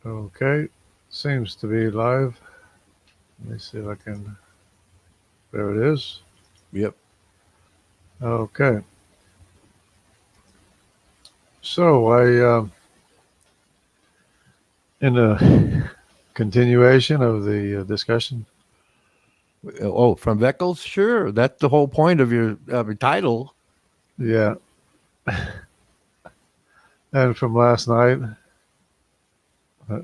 Okay, seems to be live. Let me see if I can. There it is. Yep. Okay, so in a continuation of the discussion, Oh, from Veckles? Sure. That's the whole point of your title. yeah, and from last night, uh,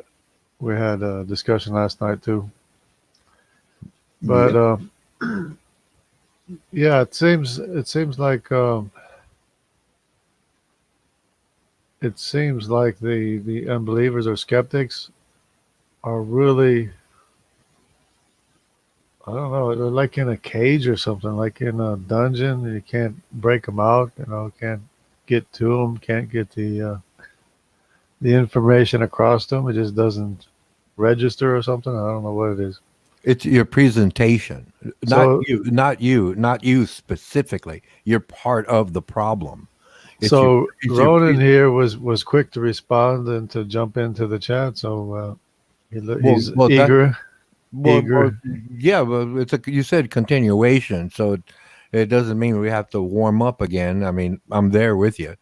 we had a discussion last night too. But Yep. yeah, it seems like the unbelievers or skeptics are really, I don't know, they're like in a cage or something, like in a dungeon. You can't break them out, can't get to them, can't get the information across to them. It just doesn't register or something. I don't know what it is. It's your presentation. Not So you, not you, not you specifically. You're part of the problem. It's your so it's your Ronan pre here was quick to respond and to jump into the chat. So well he's well that well, eager. yeah, but it's a you said continuation, so it doesn't mean we have to warm up again. I mean, I'm there with you.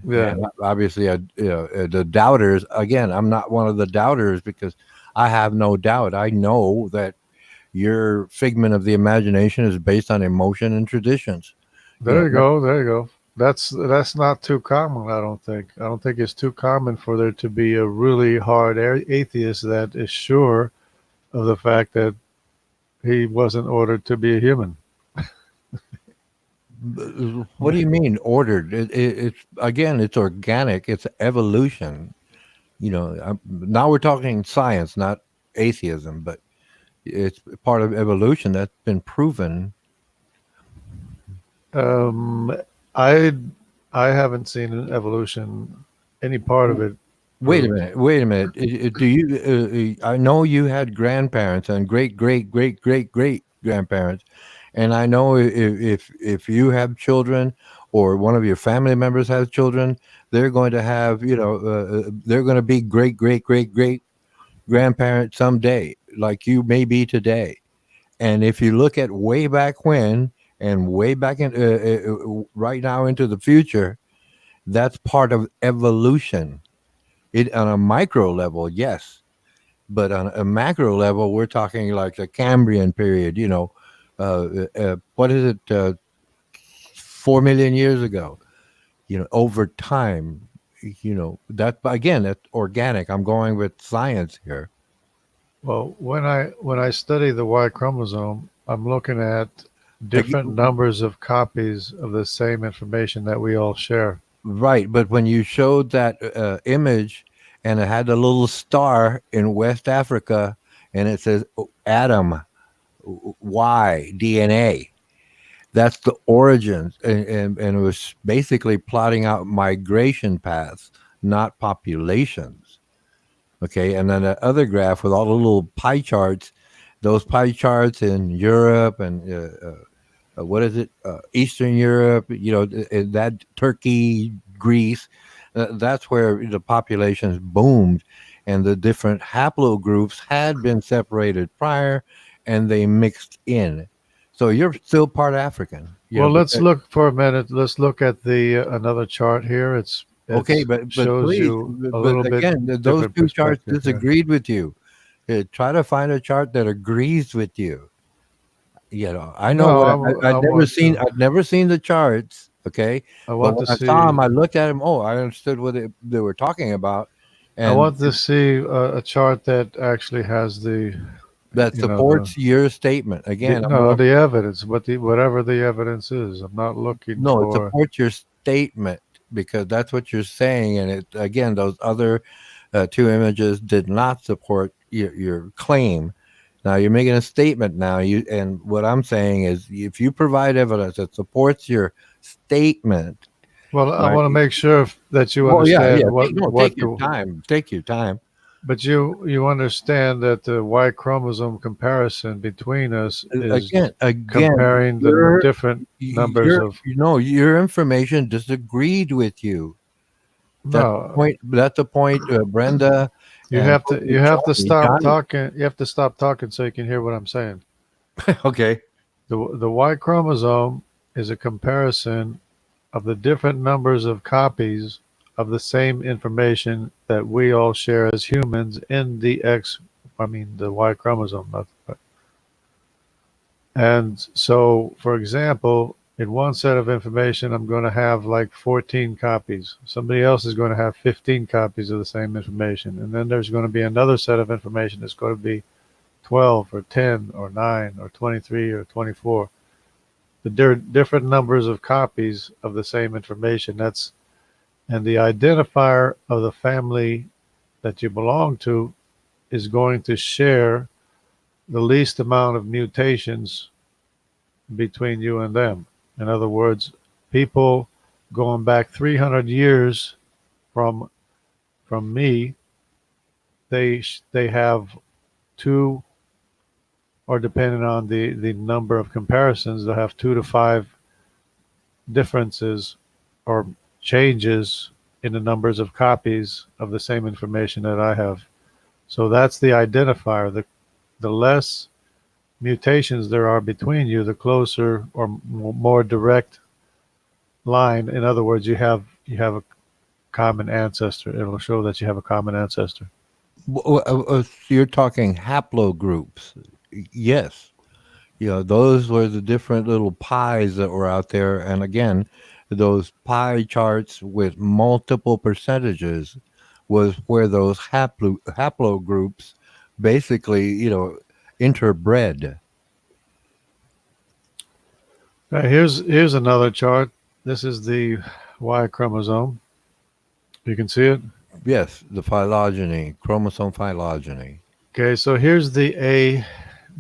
Yeah, And obviously, the doubters, again, I'm not one of the doubters because I have no doubt. I know that your figment of the imagination is based on emotion and traditions. You there know, you go. There you go. That's not too common. I don't think. I don't think it's too common for there to be a really hard atheist that is sure of the fact that he wasn't ordered to be a human. what do you mean ordered? It's again, it's organic. It's evolution. Now we're talking science, not atheism, but it's part of evolution that's been proven. Um, I I haven't seen an evolution, any part of it Wait a proved. minute. Wait a minute. Do you? I know you had grandparents and great, great, great, great, great grandparents, and I know if you have children or one of your family members has children, they're going to have they're going to be great, great, great, great grandparents someday, like you may be today. And if you look at way back when and way back in right now into the future, that's part of evolution. It on a micro level, yes, but on a macro level, we're talking like the Cambrian period. What is it? 4 million years ago. Over time. That again, that's organic. I'm going with science here. Well, when I study the Y chromosome, I'm looking at different Ag- numbers of copies of the same information that we all share. Right, but when you showed that image and it had a little star in West Africa and it says Adam, Y, DNA, that's the origins. And it was basically plotting out migration paths, not populations. Okay, and then the other graph with all the little pie charts, those pie charts in Europe and what is it, Eastern Europe, that Turkey, Greece, that's where the populations boomed, and the different haplogroups had been separated prior, and they mixed in. So you're still part African, Well, but let's look for a minute. Let's look at the another chart here. okay, It's but shows please, you a but little bit again, those different two charts perspective here. disagreed with you. Try to find a chart that agrees with you. I know No, what I want to I'd never seen the charts, okay, I but want when to I saw them, see I looked at them. Oh, I understood what they were talking about, I and want to see a chart that actually has the that you know the supports your statement. The, Again, I'm no, going. the evidence, whatever the evidence is, I'm not looking No, it for. supports your statement because that's what you're saying, and it again, those other two images did not support your claim. Now you're making a statement. Now and what I'm saying is, if you provide evidence that supports your statement. Well, I Right. want to make sure that you Well, yeah, understand yeah. what Take what your the. time. Take your time. But you understand that the Y chromosome comparison between us is Again, comparing the different numbers of. your information disagreed with you. That's the No, point. That's the point, Brenda And what You you have told to me, stop Johnny. talking. You have to stop talking so you can hear what I'm saying. Okay. The Y chromosome is a comparison of the different numbers of copies of the same information that we all share as humans in the Y chromosome. And so, for example, in one set of information, I'm going to have like 14 copies. Somebody else is going to have 15 copies of the same information. And then there's going to be another set of information that's going to be 12 or 10 or 9 or 23 or 24. The different numbers of copies of the same information. And the identifier of the family that you belong to is going to share the least amount of mutations between you and them. In other words, people going back 300 years from me, they have two, or depending on the number of comparisons, they'll have 2 to 5 differences or changes in the numbers of copies of the same information that I have. So that's the identifier. The less mutations there are between you, the closer or more direct line. In other words, you have a common ancestor. It'll show that you have a common ancestor. So you're talking haplogroups. Yes. Those were the different little pies that were out there. And again, those pie charts with multiple percentages was where those haplogroups basically, interbred. Now, here's another chart. This is the Y chromosome. You can see it. Yes, the phylogeny, chromosome phylogeny. Okay, so here's the A,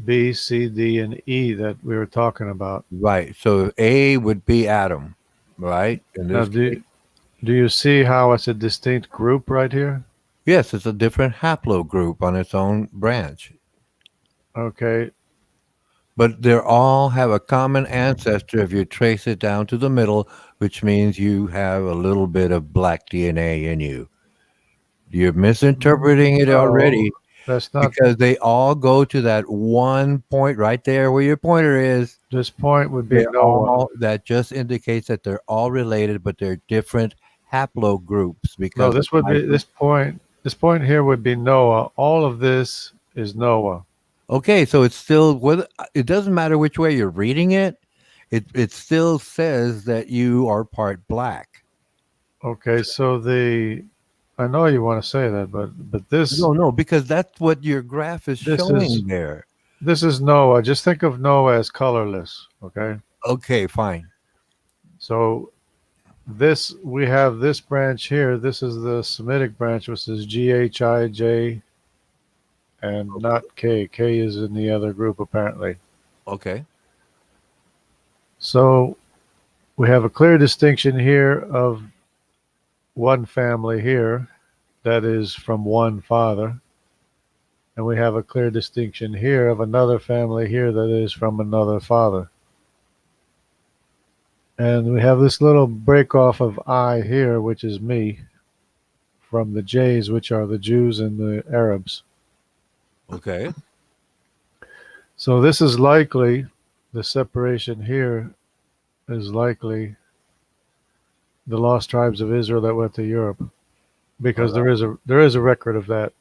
B, C, D, and E that we were talking about. Right. So A would be Adam, right? In Now, this case. do you see how it's a distinct group right here? Yes, it's a different haplogroup on its own branch. Okay, But they all have a common ancestor if you trace it down to the middle, which means you have a little bit of black DNA in you. You're misinterpreting it no, already that's not. because they all go to that one point right there where your pointer is. This point would be They're Noah. all that just indicates that they're all related, but they're different haplogroups No, because of this would be hybrid. this point. This point here would be Noah. All of this is Noah. Okay, so it's still whether it doesn't matter which way you're reading it, it still says that you are part black. Okay, so the I know you want to say that, but No, no, because that's what your graph is this is showing there. this is Noah. Just think of Noah as colorless. Okay, Okay, fine. so this we have this branch here. This is the Semitic branch, which is GHIJ and not K. K is in the other group apparently. Okay. So we have a clear distinction here of one family here that is from one father. And we have a clear distinction here of another family here that is from another father. And we have this little break off of I here, which is me, from the J's, which are the Jews and the Arabs. Okay. So this is likely, the separation here is likely the lost tribes of Israel that went to Europe, All because right. there is a record of that,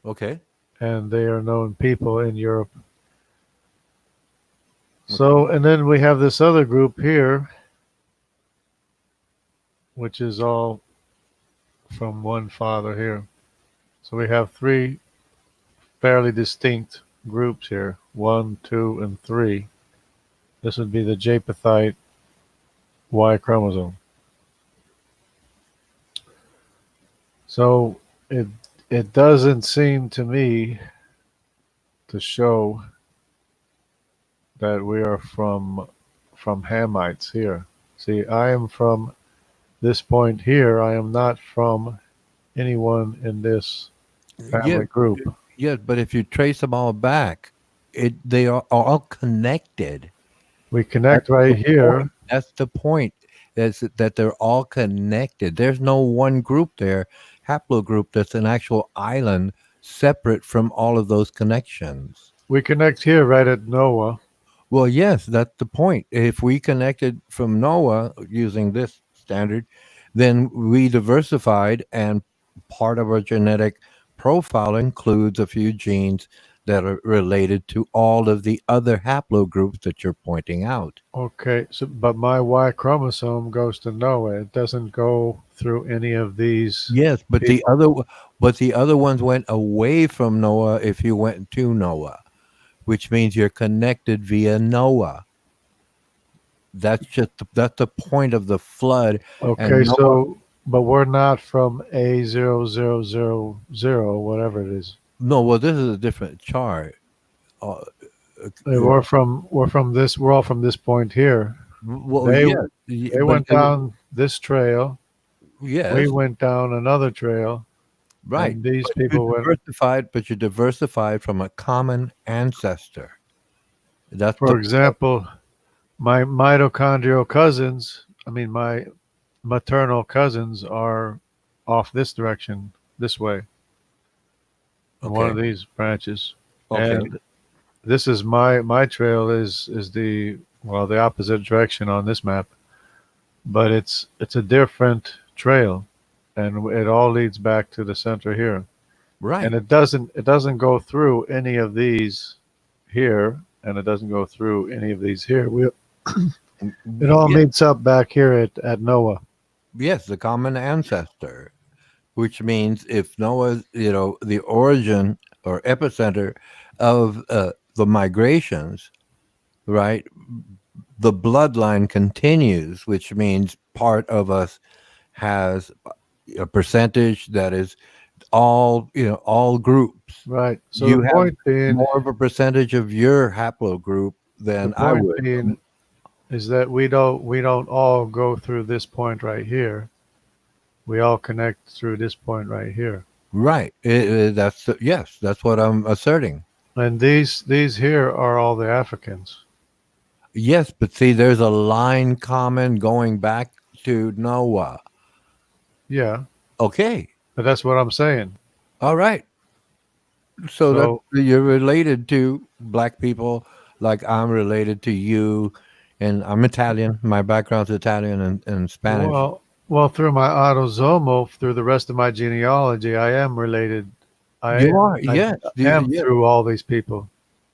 Okay. and they are known people in Europe. Okay. So, and then we have this other group here, which is all from one father here. So we have three fairly distinct groups here: one, two, and three. This would be the Japhethite Y chromosome. So it it doesn't seem to me to show that we are from Hamites here. See, I am from this point here. I am not from anyone in this Yeah. family group. Yeah, but if you trace them all back, they are all connected. We That's connect the right point. here. That's the point. That's that they're all connected. There's no one group there, haplogroup that's an actual island separate from all of those connections. We connect here right at Noah. Well, yes, that's the point. If we connected from Noah using this standard, then we diversified, and part of our genetic profile includes a few genes that are related to all of the other haplogroups that you're pointing out. Okay, so but my Y chromosome goes to Noah. It doesn't go through any of these Yes, people. but the other ones went away from Noah if you went to Noah, which means you're connected via Noah. That's the point of the flood, and Okay, Noah. so but we're not from A0000, whatever it is. No, well, this is a different chart. Uh, We're from this. We're all from this point here. well, They yes, they but went down this trail. We yes, went down another trail, right. and these But you people went. diversified, but you diversified from a common ancestor. That's the For example, my mitochondrial cousins. I mean, my maternal cousins are off this direction, this way, in one okay. of these branches, Okay, and this is my trail is the well the opposite direction on this map, but it's a different trail, and it all leads back to the center here, and right. it doesn't go through any of these here, and it doesn't go through any of these here. It all Yes, meets up back here at Noah. yes, the common ancestor, which means if Noah's, the origin or epicenter of the migrations, right? The bloodline continues, which means part of us has a percentage that is all groups. Right. So You have more of a percentage of your haplogroup the than I point would. being is that we don't all go through this point right here. We all connect through this point right here. Right. Yes, that's what I'm asserting. And these here are all the Africans. Yes, but see, there's a line common going back to Noah. Yeah, Okay. but that's what I'm saying. All right. So that So, you're related to black people, like I'm related to you, and I'm Italian. My background's Italian and Spanish. well, through my autosomal, through the rest of my genealogy, I am related. I You are, I yes, am yes, through all these people.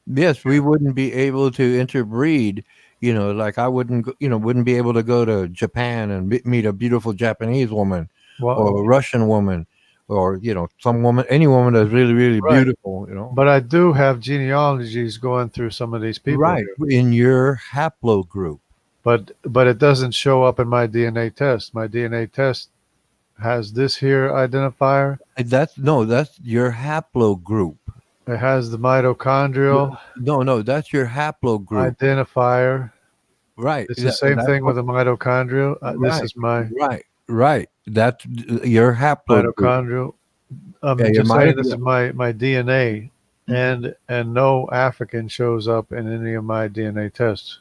yes. We wouldn't be able to interbreed. Like I wouldn't be able to go to Japan and meet a beautiful Japanese woman, Well, or a Russian woman, or some woman, any woman that's really, really right. beautiful. But I do have genealogies going through some of these people Right, here. in your haplogroup. But it doesn't show up in my DNA test. My DNA test has this here identifier. That's no, that's your haplogroup. It has the mitochondrial No, no, that's your haplogroup. identifier. Right. It's the same That's thing with what. the mitochondrial. This Right. is my Right. Right. That's your haplogroup. mitochondrial. Yeah, I'm your just saying this is mitochondria. my DNA, and no African shows up in any of my DNA tests.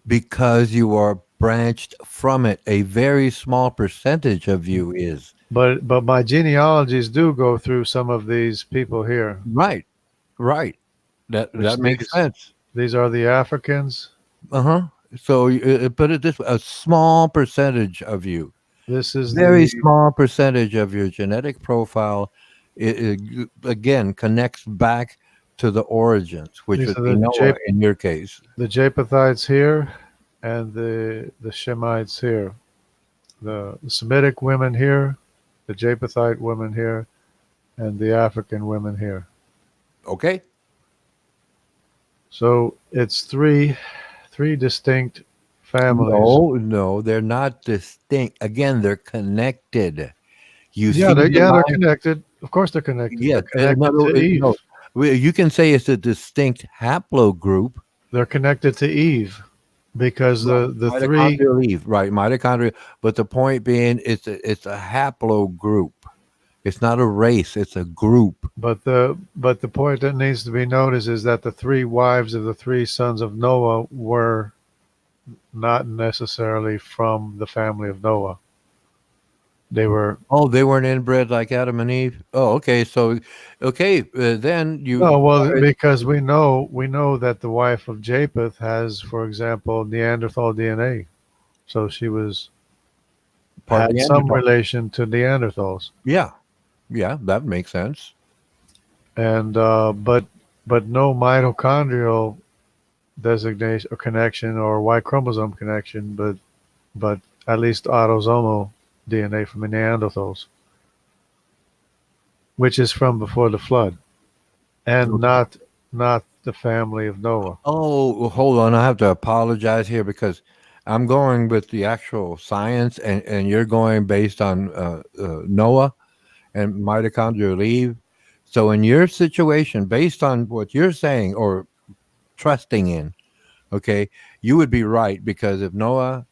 Because you are branched from it. A very small percentage of you is. But my genealogies do go through some of these people here, Right. Right. which That makes sense. these are the Africans. Uh-huh. So put it this way, a small percentage of you, This is very the small percentage of your genetic profile, again, connects back to the origins, which these would are be Noah in your case. the Japhethites here, and the Shemites here. The Semitic women here, the Japhethite women here, and the African women here. Okay. So it's three distinct families. No, no, they're not distinct. Again, they're connected. You Yeah, see the they're line? connected. Of course, they're connected. They're Yes. connected to No. Eve. You can say it's a distinct haplogroup. They're connected to Eve because Right. the three. Mitochondrial leaf, right? Mitochondria. But the point being, it's a haplogroup. It's not a race. It's a group. But the point that needs to be noticed is that the three wives of the three sons of Noah were not necessarily from the family of Noah. They were Oh, they weren't inbred like Adam and Eve. Oh, okay. So, okay, then no, you. well, because we know that the wife of Japheth has, for example, Neanderthal DNA. So she was Part had some Neanderthal. relation to Neanderthals, Yeah, yeah, that makes sense. and but no mitochondrial designation or connection or Y chromosome connection, but at least autosomal DNA from the Neanderthals, which is from before the flood, and not the family of Noah. Oh, hold on. I have to apologize here because I'm going with the actual science, and you're going based on Noah and mitochondrial leave. So, in your situation, based on what you're saying or trusting in, okay, you would be right because if Noah,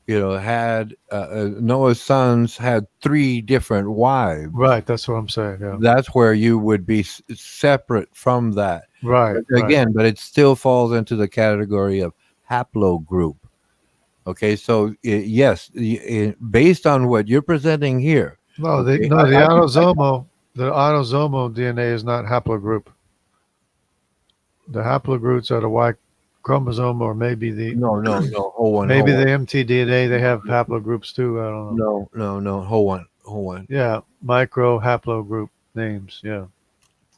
had Noah's sons had three different wives, Right, that's what I'm saying. Yeah. that's where you would be separate from that. Right, But right. again, but it still falls into the category of haplogroup. Okay, so yes, based on what you're presenting here, No, okay, the I autosomal DNA is not haplogroup. The haplogroups are the Y chromosome, or no, hold maybe on, the mtDNA. They have haplogroups too. I don't know. no, hold on. Yeah, micro haplogroup names. Yeah,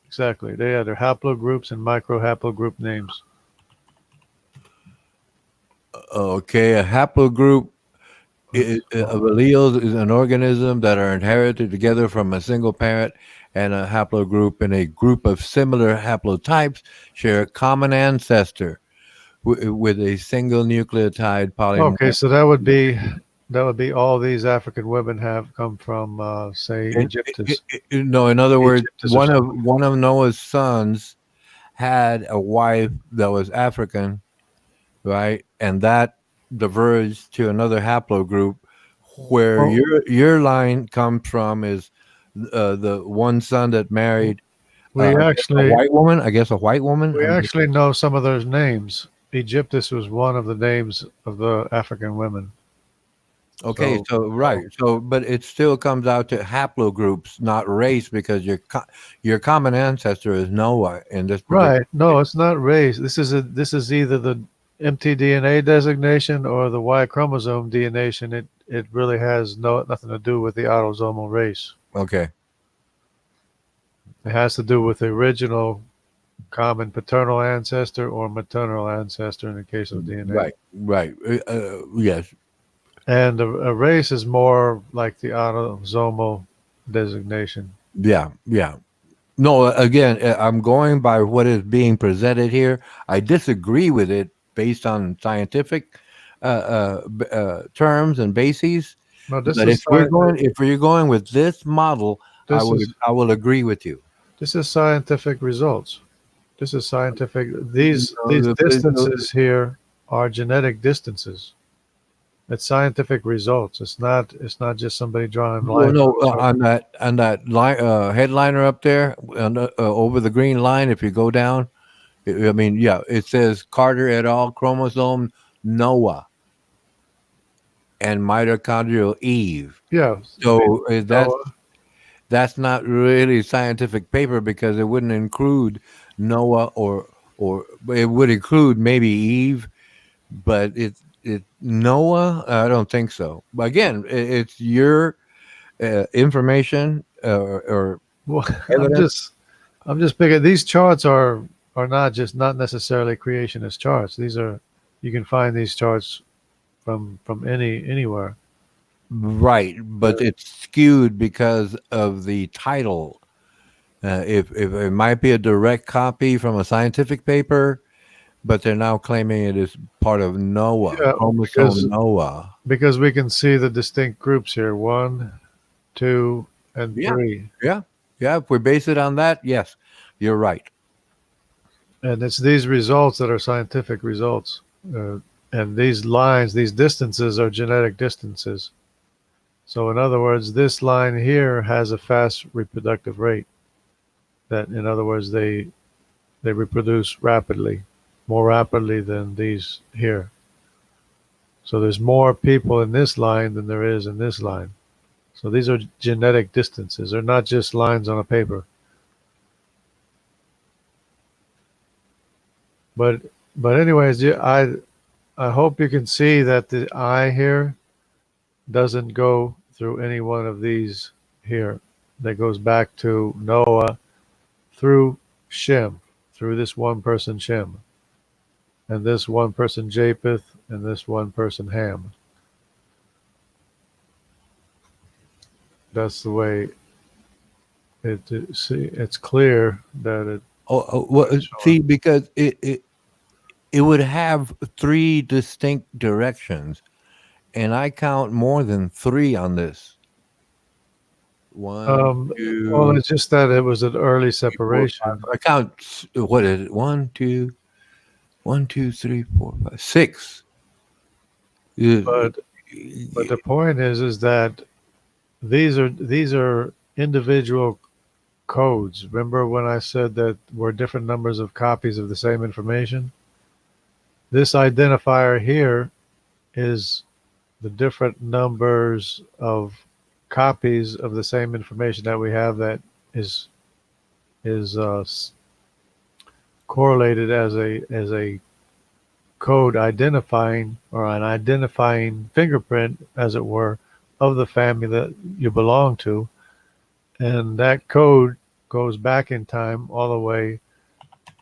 exactly. They are their haplogroups and micro haplogroup names. Okay, a haplogroup of Oh, alleles is an organism that are inherited together from a single parent, and a haplogroup in a group of similar haplotypes share a common ancestor with a single nucleotide okay, polymorph. so that would be all these African women have come from, say, And, Egyptus, no, in other words, Egyptus or something. one of Noah's sons had a wife that was African, right? And that diverged to another haplogroup. Where Well, your line comes from is the one son that married, we I guess a actually white woman. I guess a white woman. we actually know some of those names. Egyptus was one of the names of the African women. Okay, So, so right, so but it still comes out to haplogroups, not race, because your common ancestor is Noah in this particular right. No, case. it's not race. This is either the mtDNA designation or the Y chromosome designation. It really has nothing to do with the autosomal race. Okay, It has to do with the original common paternal ancestor or maternal ancestor in the case of DNA. right. Yes, And a race is more like the autosomal designation. yeah. No, again, I'm going by what is being presented here. I disagree with it based on scientific terms and bases. No, But if we're going with this model, this is I will agree with you. this is scientific results. This is scientific. No, These distances here are genetic distances. It's scientific results. It's not just somebody drawing no, lines no, on a chart. on that line, headliner up there, over the green line. If you go down, I mean, yeah, it says Carter et al. Chromosome Noah and mitochondrial Eve. Yeah, So Noah. that's not really scientific paper because it wouldn't include Noah or it would include maybe Eve, but it Noah. I don't think so. But again, it's your information or Well, I'm evidence. just I'm just picking. These charts are not necessarily creationist charts. These are you can find these charts from anywhere. Right, but it's skewed because of the title. If it might be a direct copy from a scientific paper, but they're now claiming it is part of Noah, Yeah, chromosome Noah. because we can see the distinct groups here: one, two, and Yeah, three. yeah, yeah. If we base it on that, yes, you're right. And it's these results that are scientific results. And these lines, these distances are genetic distances. So, in other words, this line here has a fast reproductive rate. That, in other words, they reproduce rapidly, more rapidly than these here. So there's more people in this line than there is in this line. So these are genetic distances. They're not just lines on a paper. But anyways, yeah, I hope you can see that the I here doesn't go through any one of these here. That goes back to Noah through Shem, through this one person Shem, and this one person Japheth, and this one person Ham. That's the way see. It's clear that Well, it's showing. see, because it would have three distinct directions, and I count more than three on this. One, Um, well, two, it's just that it was an early three, four, separation, five. I count. What is it? One, two, three, four, five, six. Uh, but the point is that these are individual codes. Remember when I said that we're different numbers of copies of the same information? This identifier here is the different numbers of copies of the same information that we have that is is correlated as a code identifying or an identifying fingerprint, as it were, of the family that you belong to. And that code goes back in time all the way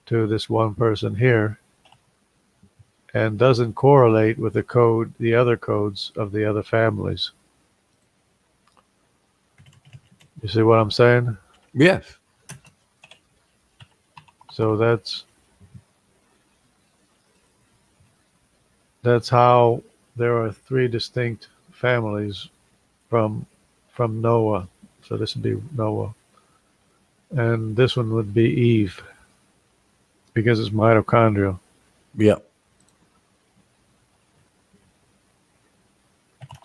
to this one person here and doesn't correlate with the other codes of the other families. You see what I'm saying? yes. So that's how there are three distinct families from Noah. So this would be Noah, and this one would be Eve because it's mitochondrial. Yep.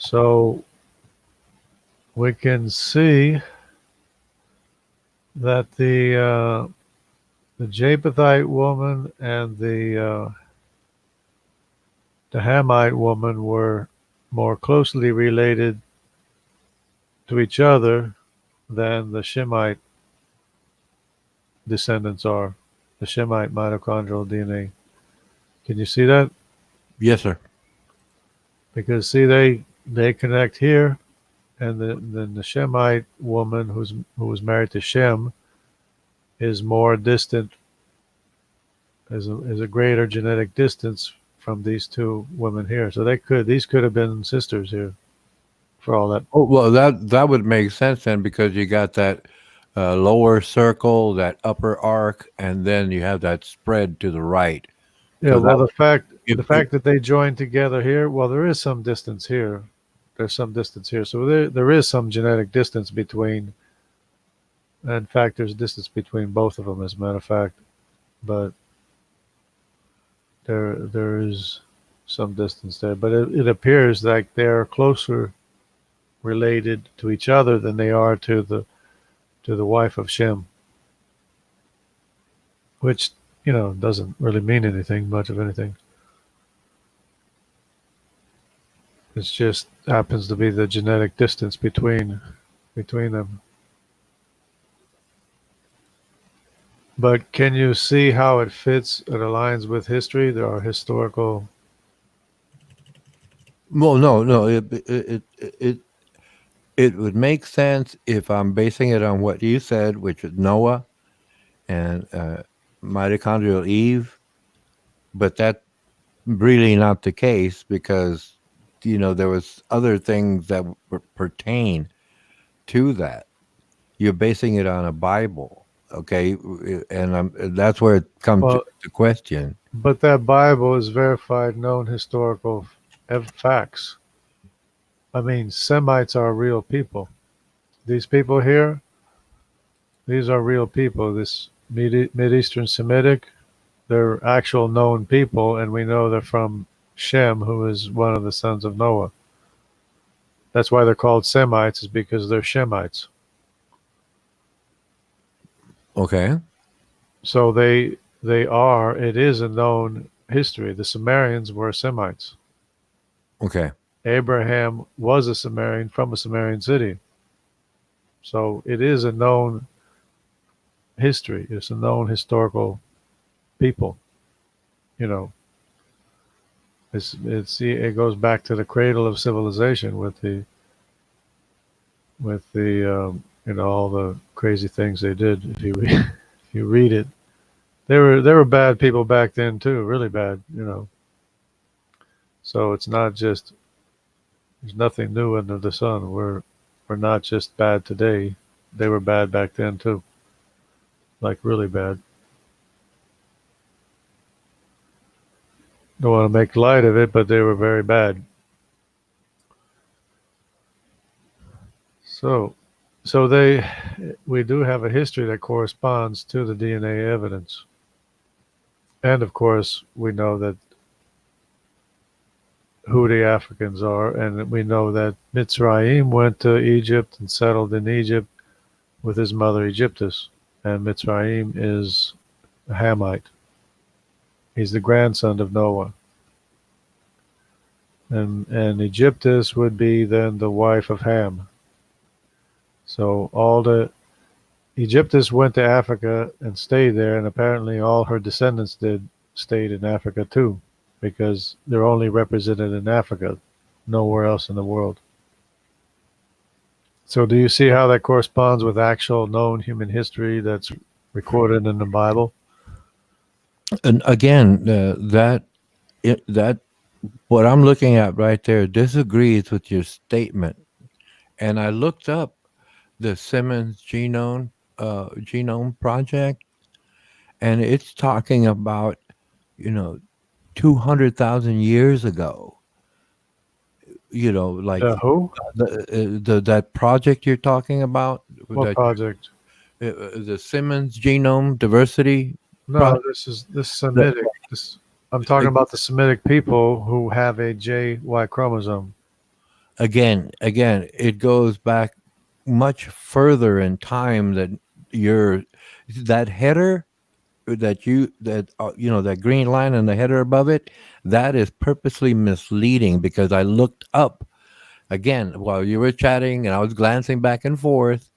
So we can see that the Japhethite woman and the Hamite woman were more closely related to each other than the Shemite descendants are, the Shemite mitochondrial DNA. Can you see that? Yes, sir. Because see, they connect here, and then the Shemite woman who was married to Shem is more distant, is a greater genetic distance from these two women here. So these could have been sisters here for all that. Oh, well, that would make sense then because you got that lower circle, that upper arc, and then you have that spread to the right. Yeah, So that well, would the if fact that they joined together here, well, there is some distance here. There's some distance here, so there is some genetic distance between. In fact, there's distance between both of them, as a matter of fact. But there is some distance there. But it appears like they're closer related to each other than they are to the wife of Shem, which doesn't really mean anything, much of anything. It just happens to be the genetic distance between them. But can you see how it fits? It aligns with history. There are historical. well, no, it would make sense if I'm basing it on what you said, which is Noah and mitochondrial Eve, but that's really not the case because there was other things that pertain to that. You're basing it on a Bible, okay, and that's where it comes to Well, the question. but that Bible is verified, known historical facts. I mean, Semites are real people. These people here, these are real people. This Mid-Eastern Semitic, they're actual known people, and we know they're from Shem, who is one of the sons of Noah. That's why they're called Semites, is because they're Shemites. Okay, So it is a known history. The Sumerians were Semites. okay, Abraham was a Sumerian from a Sumerian city. So it is a known history. It's a known historical people. You know, it goes back to the cradle of civilization with the all the crazy things they did. If you read, if you read it, there were bad people back then too, really bad. So it's not just there's nothing new under the sun. We're not just bad today. They were bad back then too, like really bad. Don't want to make light of it, but they were very bad. So, so we do have a history that corresponds to the DNA evidence, and of course, we know that who the Africans are, and we know that Mitzrayim went to Egypt and settled in Egypt with his mother Egyptus, and Mitzrayim is a Hamite. He's the grandson of Noah, and Egyptus would be then the wife of Ham. So all the Egyptus went to Africa and stayed there, and apparently all her descendants did stayed in Africa too, because they're only represented in Africa, nowhere else in the world. So do you see how that corresponds with actual known human history that's recorded in the Bible? And again, that what I'm looking at right there disagrees with your statement. And I looked up the Simmons genome project, and it's talking about, you know 200,000 years ago. Like The who? that project you're talking about, What that project? the Simmons genome diversity No, project. this That, Semitic. This I'm talking about the Semitic people who have a JY chromosome. again, it goes back much further in time than your that header that green line and the header above it, that is purposely misleading, because I looked up again while you were chatting and I was glancing back and forth,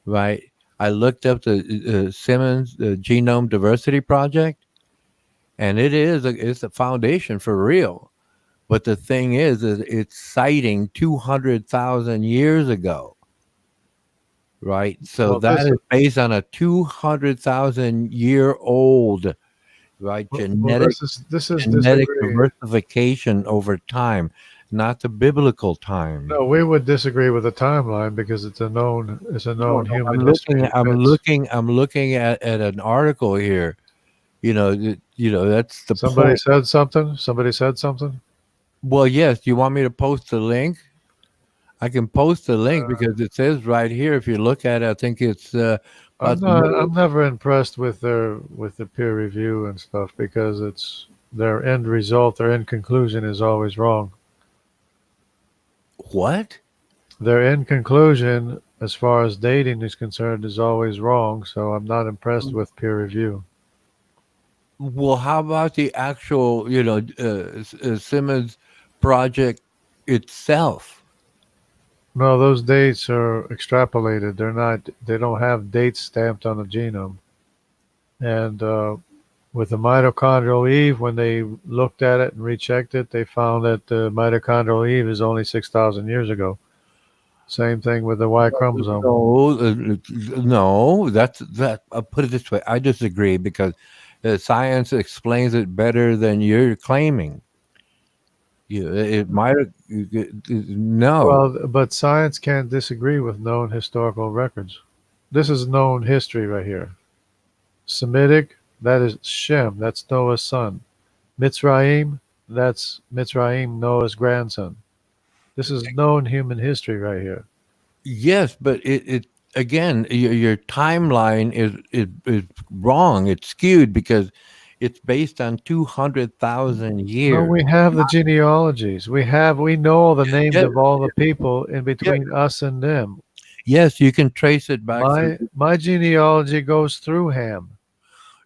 right? I looked up the Simmons Genome Diversity Project, and it's a foundation for real. But the thing is it's citing 200,000 years ago, right? So Well, that is based on a 200,000 year old, right, well, this is genetic disagree. diversification over time, not the biblical time. No, we would disagree with the timeline because it's a known No, human history. That's I'm looking at an article here. That's the somebody point. said something. Somebody said something. Well, yes, you want me to post the link? I can post the link Uh, because it says right here. If you look at it, I think it's I'm about the not. middle. I'm never impressed with the peer review and stuff because it's their end result, their end conclusion is always wrong. What? Their end conclusion, as far as dating is concerned, is always wrong. So I'm not impressed with peer review. Well, how about the actual, Simmons project itself? No, those dates are extrapolated. They're not. They don't have dates stamped on the genome. And with the mitochondrial Eve, when they looked at it and rechecked it, they found that the mitochondrial Eve is only 6,000 years ago. Same thing with the Y chromosome. No, no, that. I'll put it this way. I disagree because science explains it better than you're claiming. It might. No. Well, but science can't disagree with known historical records. This is known history right here. Semitic, that is Shem, that's Noah's son. Mitzrayim, that's Mitzrayim, Noah's grandson. This is known human history right here. Yes, but it again, your timeline is wrong. It's skewed because it's based on 200,000 No, years. we have the genealogies. We know all the names Yes, of all the people in yes, between us and them. yes, you can trace it back through. My genealogy goes through Ham.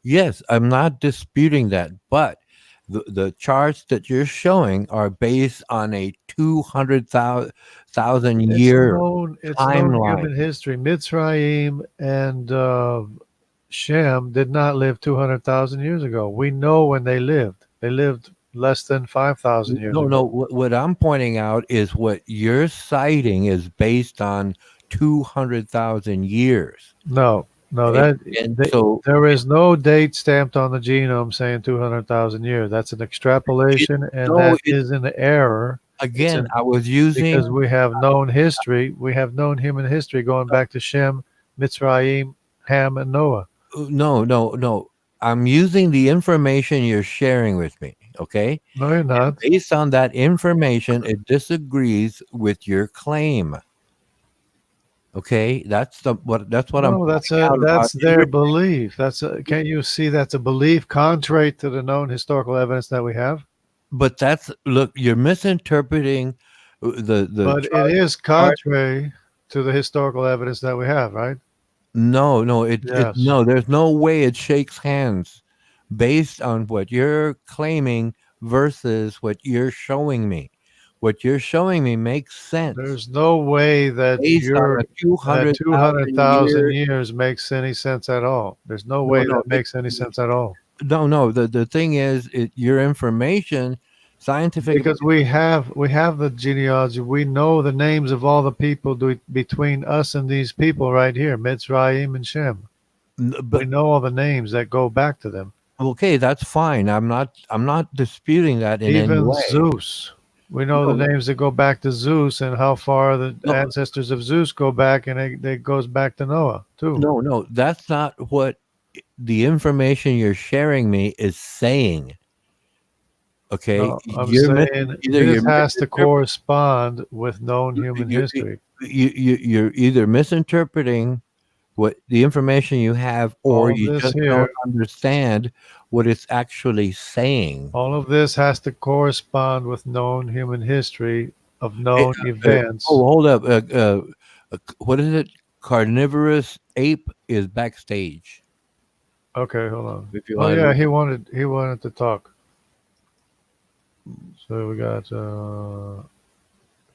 Yes, I'm not disputing that, but the charts that you're showing are based on a 200,000 It's year known. It's known timeline. human history. Mitzrayim and Shem did not live 200,000 years ago. We know when they lived. They lived less than 5,000 years No, no. ago. What I'm pointing out is what you're citing is based on 200,000 years. No, no, A- that And they, so there is no date stamped on the genome saying 200,000 years. That's an it, extrapolation, and no, that is an error. It's again, an I was using because we have known history. We have known human history going back to Shem, Mitzrayim, Ham, and Noah. no, no, no. I'm using the information you're sharing with me. Okay. No, you're not. Based on that information, it disagrees with your claim. Okay. That's what I'm No, pointing out about that's their belief. Can't you see that's a belief contrary to the known historical evidence that we have? but that's look, you're misinterpreting the But it is chart. contrary to the historical evidence that we have, right? No, no, Yes. no, there's no way it shakes hands based on what you're claiming versus what you're showing me. What you're showing me makes sense There's no way that based on a that 200,000 200,000 year. years makes any sense at all. There's no No, way no, that makes any sense at all. no. The thing is, your information, scientific. Because we have the genealogy. We know the names of all the people between us and these people right here, Mitzrayim and Shem. We But know all the names that go back to them. okay, that's fine. I'm not disputing that in any Even way. Zeus. We know the No, names that go back to Zeus and how far the no, ancestors of Zeus go back, and it goes back to Noah too. no. That's not what the information you're sharing me is saying. Okay, No, I'm saying either you're this has to misinterpreting. correspond with known human You, history. you're either misinterpreting what the information you have, or All of you this just don't here, understand what it's actually saying. all of this has to correspond with known human history of Hey, known oh, events. hold up. What is it? Carnivorous ape is backstage. Okay, hold on. If you Oh want yeah, to, he wanted to talk. So we got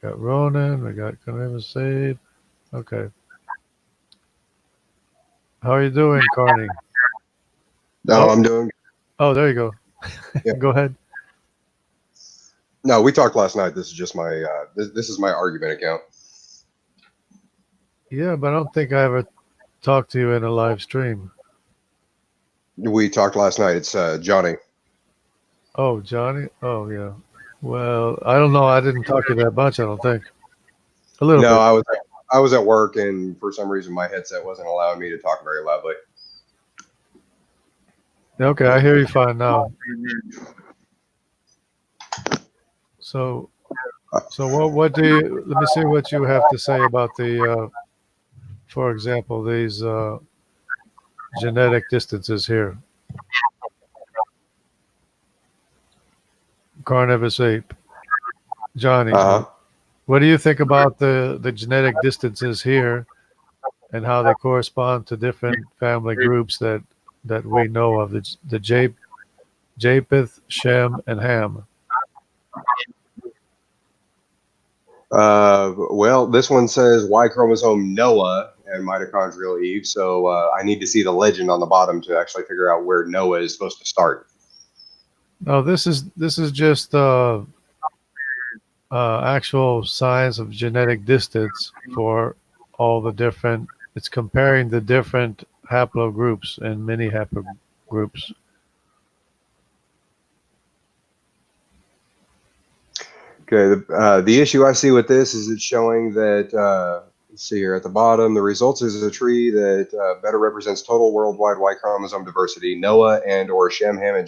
Ronan, we got Save. Okay. How are you doing, Carney? No, Oh, I'm doing. oh, there you go. Yeah. Go ahead. No, we talked last night. This is just my. This is my argument account. Yeah, but I don't think I ever talked to you in a live stream. We talked last night. It's Johnny. Oh, Johnny. Oh, yeah. Well, I don't know. I didn't talk to you that much. I don't think. A little No, bit. I was at work, and for some reason my headset wasn't allowing me to talk very loudly. Okay, I hear you fine now. So, so what do you? Let me see what you have to say about for example, these genetic distances here. Carnivorous ape, Johnny. Uh huh. What do you think about the genetic distances here and how they correspond to different family groups that we know of? The Japheth, Shem, and Ham. Well, this one says Y chromosome Noah and mitochondrial Eve. So I need to see the legend on the bottom to actually figure out where Noah is supposed to start. No, this is just actual science of genetic distance for all the different. It's comparing the different haplogroups and mini haplogroups. Okay, the issue I see with this is it's showing that, let's see here at the bottom, the results is a tree that better represents total worldwide Y chromosome diversity. Noah and or Shem, Ham, and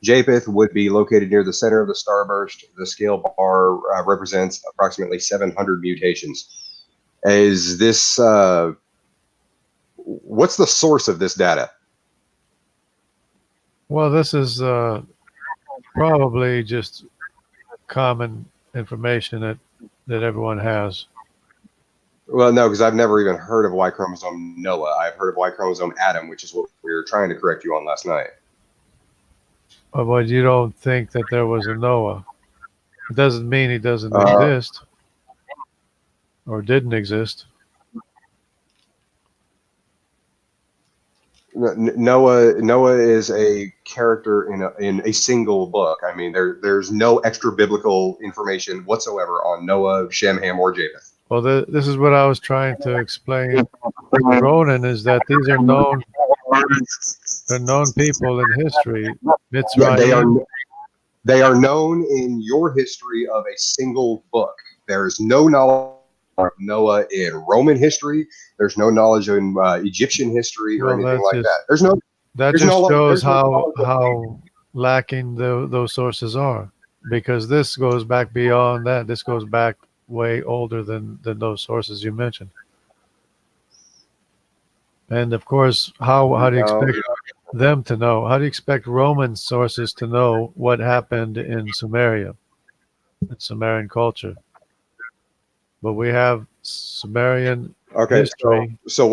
Japheth would be located near the center of the starburst. The scale bar represents approximately 700 mutations. Is this, what's the source of this data? Well, this is probably just common information that everyone has. Well, no, because I've never even heard of Y chromosome Noah. I've heard of Y chromosome Adam, which is what we were trying to correct you on last night. But you don't think that there was a Noah? It doesn't mean he doesn't Uh, exist or didn't exist. Noah is a character in a single book. I mean, there's no extra biblical information whatsoever on Noah, Shem, Ham, or Japheth. Well, this is what I was trying to explain to Ronan is that these are known, they're known people in history. Yeah, Mitzrayim, they are known in your history of a single book. There is no knowledge of Noah in Roman history. There's no knowledge in Egyptian history or well, anything that's like just that. There's no that there's just no shows there's no how knowledge of lacking those sources are, because this goes back beyond that. This goes back way older than those sources you mentioned. And of course, how do you no, expect them to know? How do you expect Roman sources to know what happened in Sumeria, in Sumerian culture? But we have Sumerian okay, history, so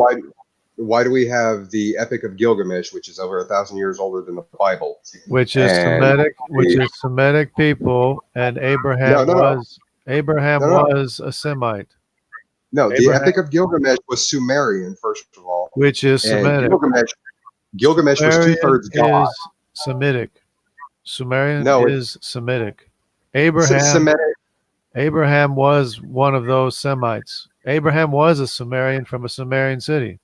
why do we have the Epic of Gilgamesh, which is over 1,000 years older than the Bible? which is And Semitic people, and no, no, no, Abraham no, no, was a Semite. no. The Abraham, Epic of Gilgamesh was Sumerian, first of all, which is and Semitic. Gilgamesh was Sumerian two-thirds God. is Semitic. Sumerian No, it's is Semitic. Abraham Semitic. Abraham was one of those Semites. Abraham was a Sumerian from a Sumerian city.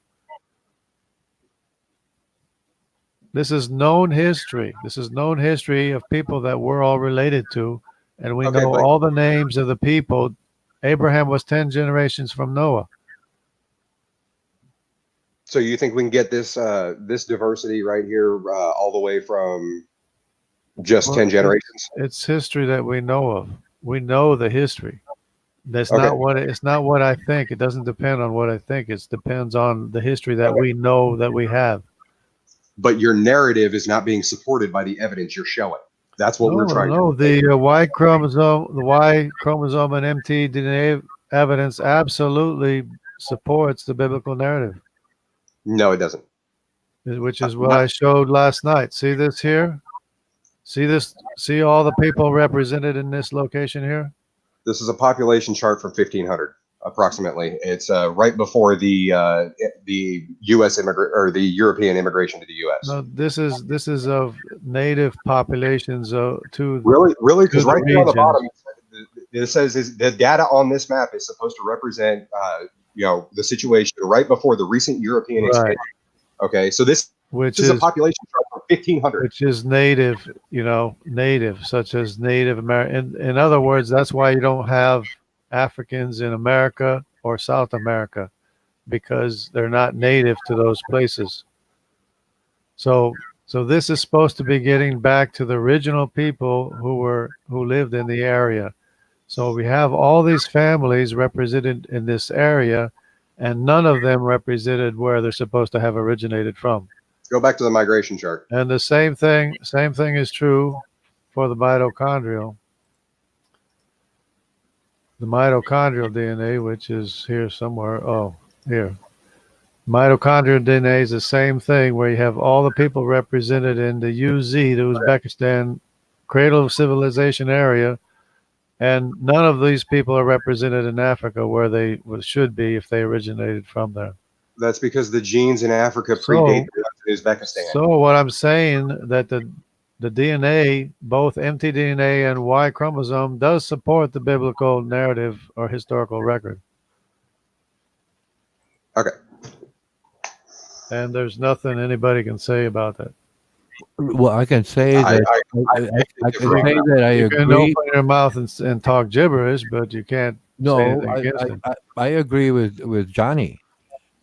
This is known history. This is known history of people that we're all related to, and we Okay, know but all the names of the people. Abraham was 10 generations from Noah. so you think we can get this diversity right here all the way from just Well, 10 generations? it's history that we know of. We know the history. That's Okay, not what it's not what I think. It doesn't depend on what I think. It depends on the history that we know that we have. but your narrative is not being supported by the evidence you're showing. That's what we're trying to No. relate. The Y chromosome and mtDNA evidence absolutely supports the biblical narrative, No, it doesn't. which is what Not, I showed last night. See this here? See this? See all the people represented in this location here? this is a population chart from 1500 approximately. It's right before the U.S. immigrant or the European immigration to the U.S. No, this is of native populations Really, to because the right there on the regions, bottom, it says is the data on this map is supposed to represent the situation right before the recent European right? expansion. Okay, so this Which is a is population chart from 1500. which is native, native, such as Native American. In other words, that's why you don't have Africans in America or South America, because they're not native to those places. So, so this is supposed to be getting back to the original people who lived in the area. So we have all these families represented in this area, and none of them represented where they're supposed to have originated from. Go back to the migration chart. And the same thing is true for the mitochondrial. The mitochondrial DNA, which is here somewhere. Oh, here. Mitochondrial DNA is the same thing where you have all the people represented in the UZ, the Uzbekistan cradle of civilization area, and none of these people are represented in Africa where they should be if they originated from there. That's because the genes in Africa predate So, the ones in Uzbekistan. so what I'm saying that the DNA, both mtDNA and Y chromosome, does support the biblical narrative or historical record, Okay. and there's nothing anybody can say about that. Well, I can say I, that I, I can say that I You can agree. open your mouth and talk gibberish, but you can't say No, anything against it. I agree with Johnny.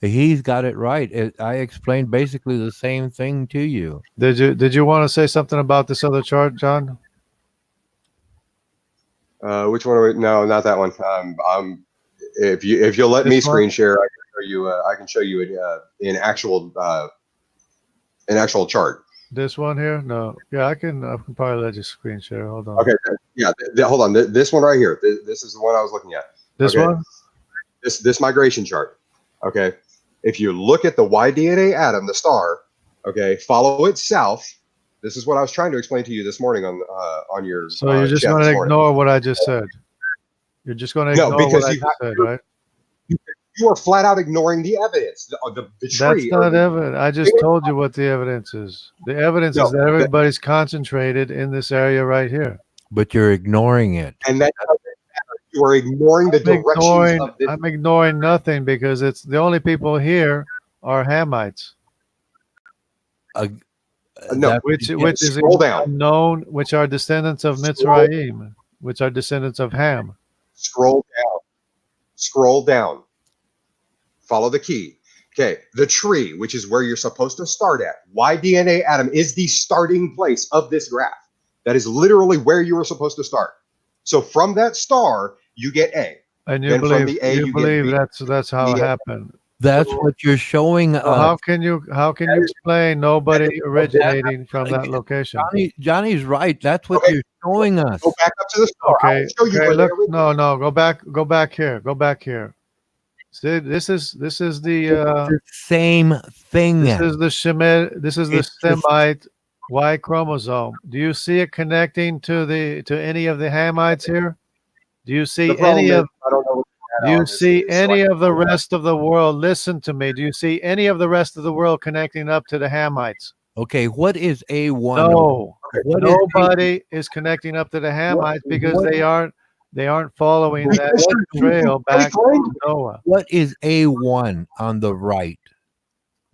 He's got it right. I explained basically the same thing to you. Did you want to say something about this other chart, John? which one are we? No, not that one. If you'll let me This one? screen share, I can show you an actual chart. This one here? No. Yeah, I can probably let you screen share. Hold on. Okay. Yeah. Hold on. This one right here. This is the one I was looking at. This Okay. one? This migration chart. Okay. If you look at the Y DNA atom, the star, okay, follow it south. This is what I was trying to explain to you this morning on your So you're just chat going this to morning. ignore what I just said. You're just going to No, ignore what because I just said, right? you are flat out ignoring the evidence. The That's tree. not evidence. I just told you what the evidence is. The evidence No, is that everybody's concentrated in this area right here. But you're ignoring it. and that doesn't matter. You are ignoring the directions of this. I'm ignoring nothing because it's the only people here are Hamites, Uh, No, that- which is scroll down. unknown, which are descendants of Scroll, Mitzrayim, which are descendants of Ham. scroll down. Scroll down. Follow the key. Okay, the tree, which is where you're supposed to start at. Y-DNA atom is the starting place of this graph. That is literally where you were supposed to start. So from that star, you get A. And you Then from believe the A, you get B. that's how it Yeah. happened. That's what you're showing So us. how can you explain nobody originating from that location? Johnny's right. That's what Okay. you're showing us. Go back up to the star. Okay, I'll show you okay, where they look, originated. no, go back here, go back here. See, this is the The same thing. this is the Shemite, this is the It's the- Semite Y chromosome. Do you see it connecting to any of the Hamites here? Do you The see problem any is, of I don't know what do you see any of the rest of the world? Listen to me. Do you see any of the rest of the world connecting up to the Hamites? Okay, what is A1? No. Okay. What is Nobody is connecting up to the Hamites because what- they aren't following that Because you're trail back to Noah. what is A1 on the right?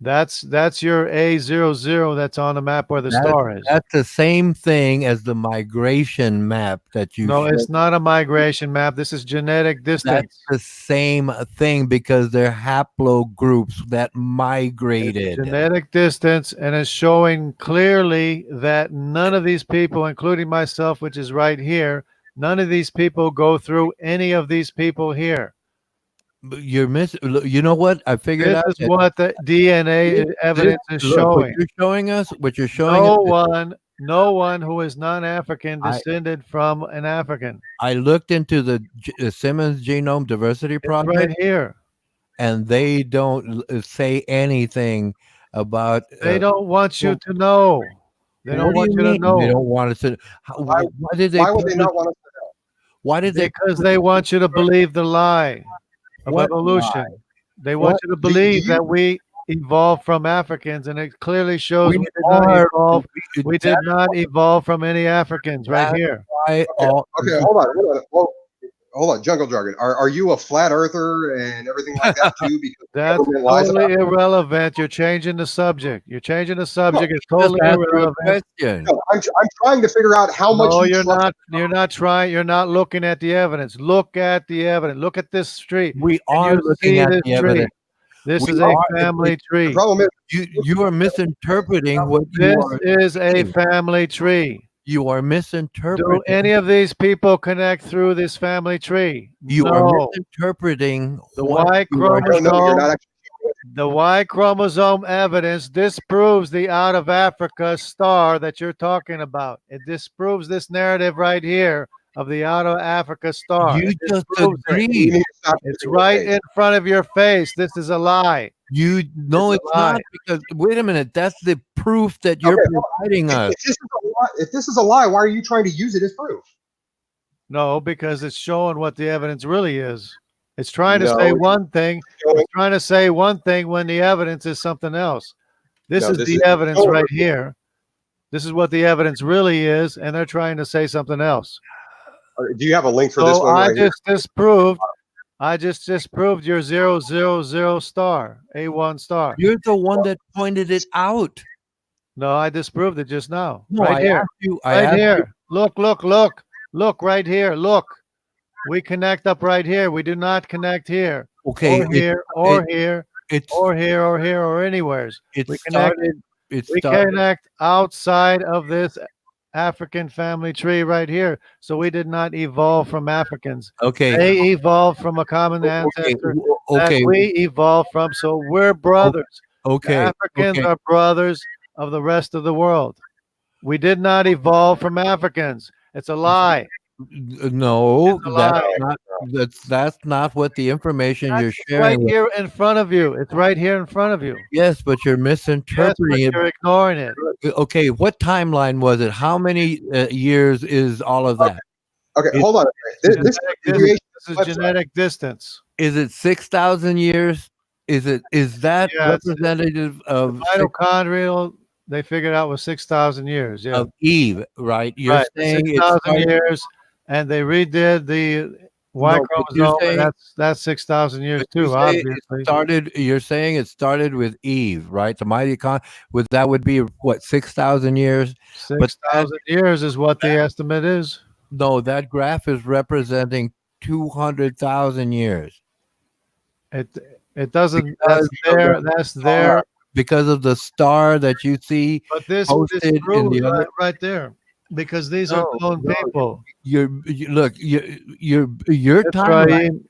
That's your A00 that's on the map where the star is. That's the same thing as the migration map that you No, showed. it's not a migration map. This is genetic That's distance. the same thing because they're haplogroups that migrated. Genetic distance, and it's showing clearly that none of these people, including myself, which is right here, none of these people go through any of these people here. But you're you know what? I figured This out is that what the DNA evidence is showing. What you're showing us, what you're showing us, No one who is non-African I- descended from an African. I looked into the Simmons Genome Diversity It's Project, right here. and they don't say anything about. They don't want you to know. They don't What do want you you to mean? know. They don't want us to. Why- Why did they? Why would they publish- not want us to know? Why did they? Because they want you to believe the lie of What evolution. They want What? you to believe you- that we evolved from Africans, and it clearly shows We we did not are- evolve. We did That's not evolve from any Africans right That's here. why Okay, hold on. Hold on, Jungle Jargon. Are you a flat earther and everything like that too? Because That's government lies totally about it? irrelevant. You're changing the subject. You're changing the subject. It's just totally answer a irrelevant. question. No, I'm trying to figure out how much No, you you're trust. not. You're not trying. You're not looking at the evidence. Look at the evidence. Look at this tree. We Can are you looking see at this the tree? evidence. This We is a are- family The tree. problem is, You are misinterpreting what you This are. is a saying. family tree. You are Do misinterpreting. any of these people connect through this family tree? You are No. misinterpreting The what Y you are I don't know. You're chromosome, not actually. the Y chromosome evidence disproves the out of Africa star that you're talking about. It disproves this narrative right here of the out of Africa star. You It just disproves it. You agreed. need to stop It's using your right face. in front of your face. This is a lie. You no, It's a it's not lie. because wait a minute. That's the proof that you're Okay, providing us. If this is a lie, why are you trying to use it as proof? No, because it's showing what the evidence really is. It's trying to No, say it's one thing. showing- It's trying to say one thing when the evidence is something else. This No, is this the is evidence showing- right here. This is what the evidence really is, and they're trying to say something else. Do you have a link for this So one I right here? just disproved. I just disproved your 000 star, A1 star. You're the one that pointed it out. No, I disproved it just now. No, right I here. asked you. I Right asked here. Look right here. Look. We connect up right here. We do not connect here. you. Okay, Or here, or here, it's or here, or here, or anywheres. it we connect- started. It We started. connect outside of this African family tree right here. So we did not evolve from Africans. Okay. They evolved from a common Okay. ancestor Okay. that we evolved from. So we're brothers. The Okay. Africans okay. are brothers of the rest of the world. We did not evolve from Africans. It's a lie. No, The that's line. not that's not what the information you're It's right sharing with. here in front of you. It's right here in front of you. Yes, but you're Yes, but misinterpreting it. you're ignoring it. Okay, what timeline was it? How many years is all of that? Okay, Is hold on. This Genetic is distance. it creation This is website. genetic distance. is it 6,000 years? Is that Yeah, it's representative the of mitochondrial. They figured out was 6,000 years. Yeah, of Eve, right? You're right. saying Six it thousand started. years, and they redid the Y No, but you're chromosome, and saying that's 6,000 years but you too. say it Obviously, started. You're saying it started with Eve, right? The mighty con. Would that would be what 6,000 years? But six thousand years is what the estimate is. no, that graph is representing 200,000 years It it doesn't. because of the That's star. there. Because of the star that you see But this posted in proves the other. right there because these are No, known no. people. Look. Your timeline. Ephraim,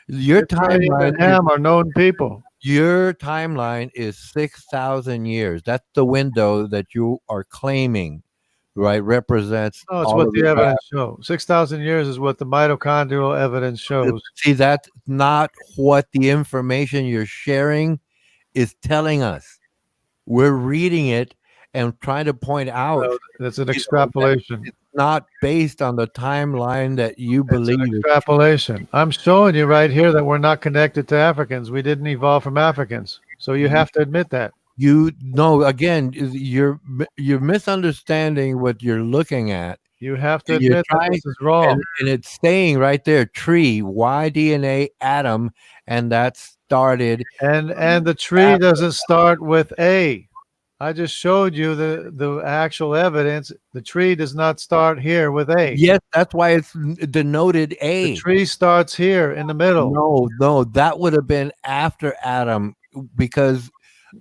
Your Ephraim timeline and is Ham are known people. your timeline is 6,000 years. That's the window that you are claiming, right? Represents No, it's all what of the the graph. evidence shows. 6,000 years is what the mitochondrial evidence shows. See, that's not what the information you're sharing is telling us. We're reading it and trying to point out, So that's an that extrapolation. it's not based on the timeline that you It's an believe it. extrapolation. I'm showing you right here that we're not connected to Africans. We didn't evolve from Africans. So you have to admit that. You know, again, you're misunderstanding what you're looking at. You have to You're admit that trying, this is wrong. and it's saying right there, tree, Y DNA, atom, and that started And the tree after. doesn't start with A. I just showed you the actual evidence. The tree does not start here with A. Yes, that's why it's denoted The A. tree starts here in the middle. No, no, that would have been after Adam because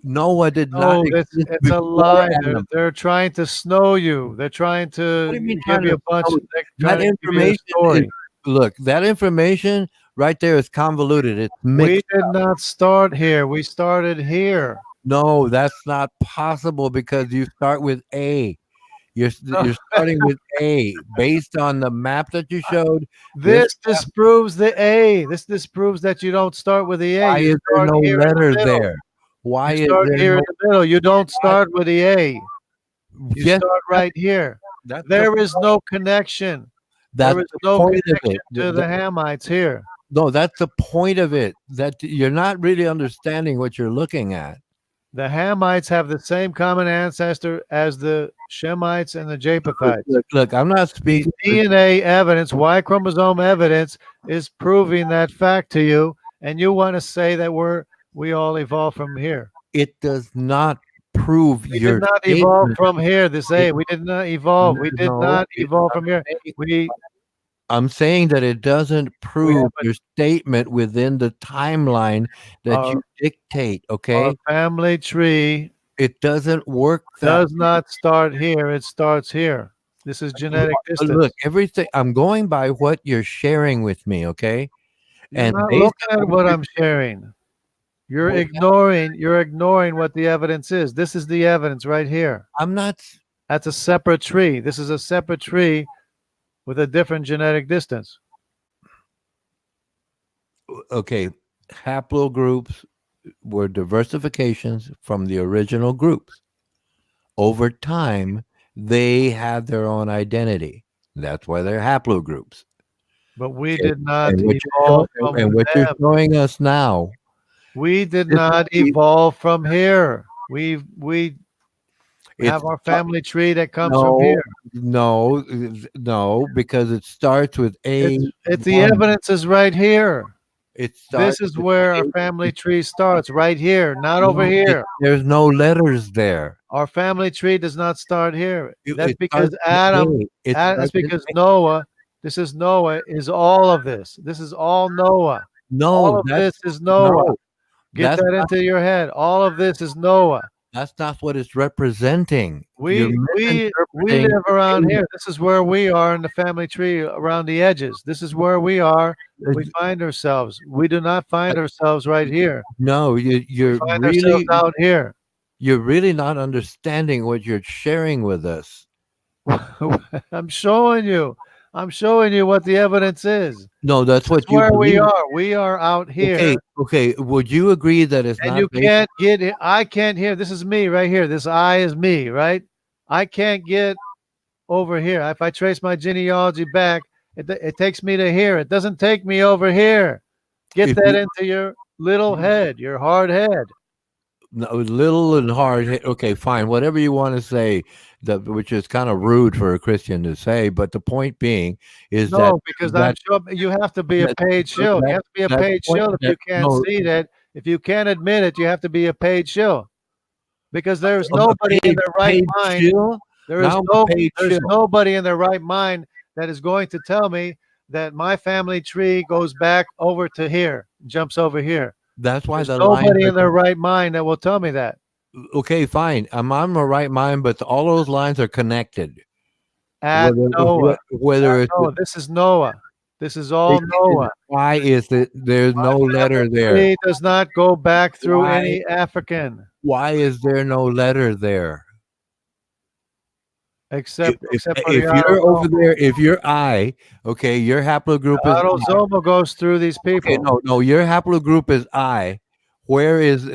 Noah did not No, exist it's a before lie. Adam. They're trying to snow you. They're trying What do to you mean give trying you to a bunch. know? They're That trying to give you a information is story. look, that information right there is convoluted. It's We mixed. did not start here. We started here. No, that's not possible because you start with A. You're starting with A based on the map that you showed. This This disproves the A. This disproves that you don't start with the A. why You is there start no here in letter the middle. there? Why You is start there here in no the middle. You don't why? start with the A. You Yes, start that's right here. that's the There is no connection. There that's is the no point of connection it. to the Hamites here. No, that's the point of it. That you're not really understanding what you're looking at. The Hamites have the same common ancestor as the Shemites and the Japhethites. Look, I'm not The speaking for DNA evidence, Y chromosome evidence, is proving that fact to you, and you want to say that we all evolved from here. it does not prove We did your not evolve statement. from here. This It, A. We did not evolve. We did no, not evolve from here. saying, We I'm saying that it doesn't we prove have your statement within the timeline that our you dictate. our Okay, family tree it doesn't work that. does not start here. It starts here. This is genetic Look, distance. everything. I'm going by what you're sharing with me. Okay, You're and not based looking on at what what you're I'm sharing. well, You're ignoring what the evidence is. This is the evidence right here. I'm not. That's a separate tree. This is a separate tree with a different genetic distance. Okay, haplogroups were diversifications from the original groups. Over time, they had their own identity. That's why they're haplogroups. But we Okay? did not And what evolve from what you're them. showing us now, We did this is not the evolve from here. We it's have our family tree that comes from no, here. no, because it starts with A It's the one. evidence is right here. It This starts is with where our A. family tree starts, right here, not over No, here. there's no letters there. Our family tree does not start here. That's It starts because with Adam, A. It that's starts with because Noah, this is Noah, is all of this. This is all Noah. All no. of That's this is Noah. no. Get That's that into your head. All of this is Noah. That's not what it's representing. You're We misinterpreting live around here. This is where we are in the family tree around the edges. This is where we are. We the find ourselves. We do not find ourselves right here. no, We find ourselves out here. you're really not understanding what you're sharing with us. I'm showing you. I'm showing you what the evidence is. No, that's what you Where we believe. are. We are out here. Okay, okay. Would you agree that it's And not you based? can't get it. I can't hear. This is me right here. This eye is me, right? I can't get over here. If I trace my genealogy back, it takes me to here. It doesn't take me over here. Get If that you into your little head, your hard head. no, little and hard, okay, fine. Whatever you want to say, that which is kind of rude for a Christian to say, but the point being is that No, because I'm that sure you have to be a that paid shill. You that have to be a that paid point shill if that you can't no see that. If you can't admit it, you have to be a paid shill. Because there's a nobody in their right paid mind. shill. There is Now I'm a no paid there's shill. nobody in their right mind that is going to tell me that my family tree goes back over to here, jumps over here. That's why There's the lines nobody are in their right mind that will tell me that. okay. Fine, I'm on my right mind, but all those lines are connected. At Noah. Whether it's No, this is Noah. This is all it Noah. why is it there's no letter there? Tree does not go back through Why any African why is there no letter there? except for the If you're over autosomal. there, if your I, okay, your haplogroup is I. Autosomal goes through these Okay, people. no, your haplogroup is I. Where is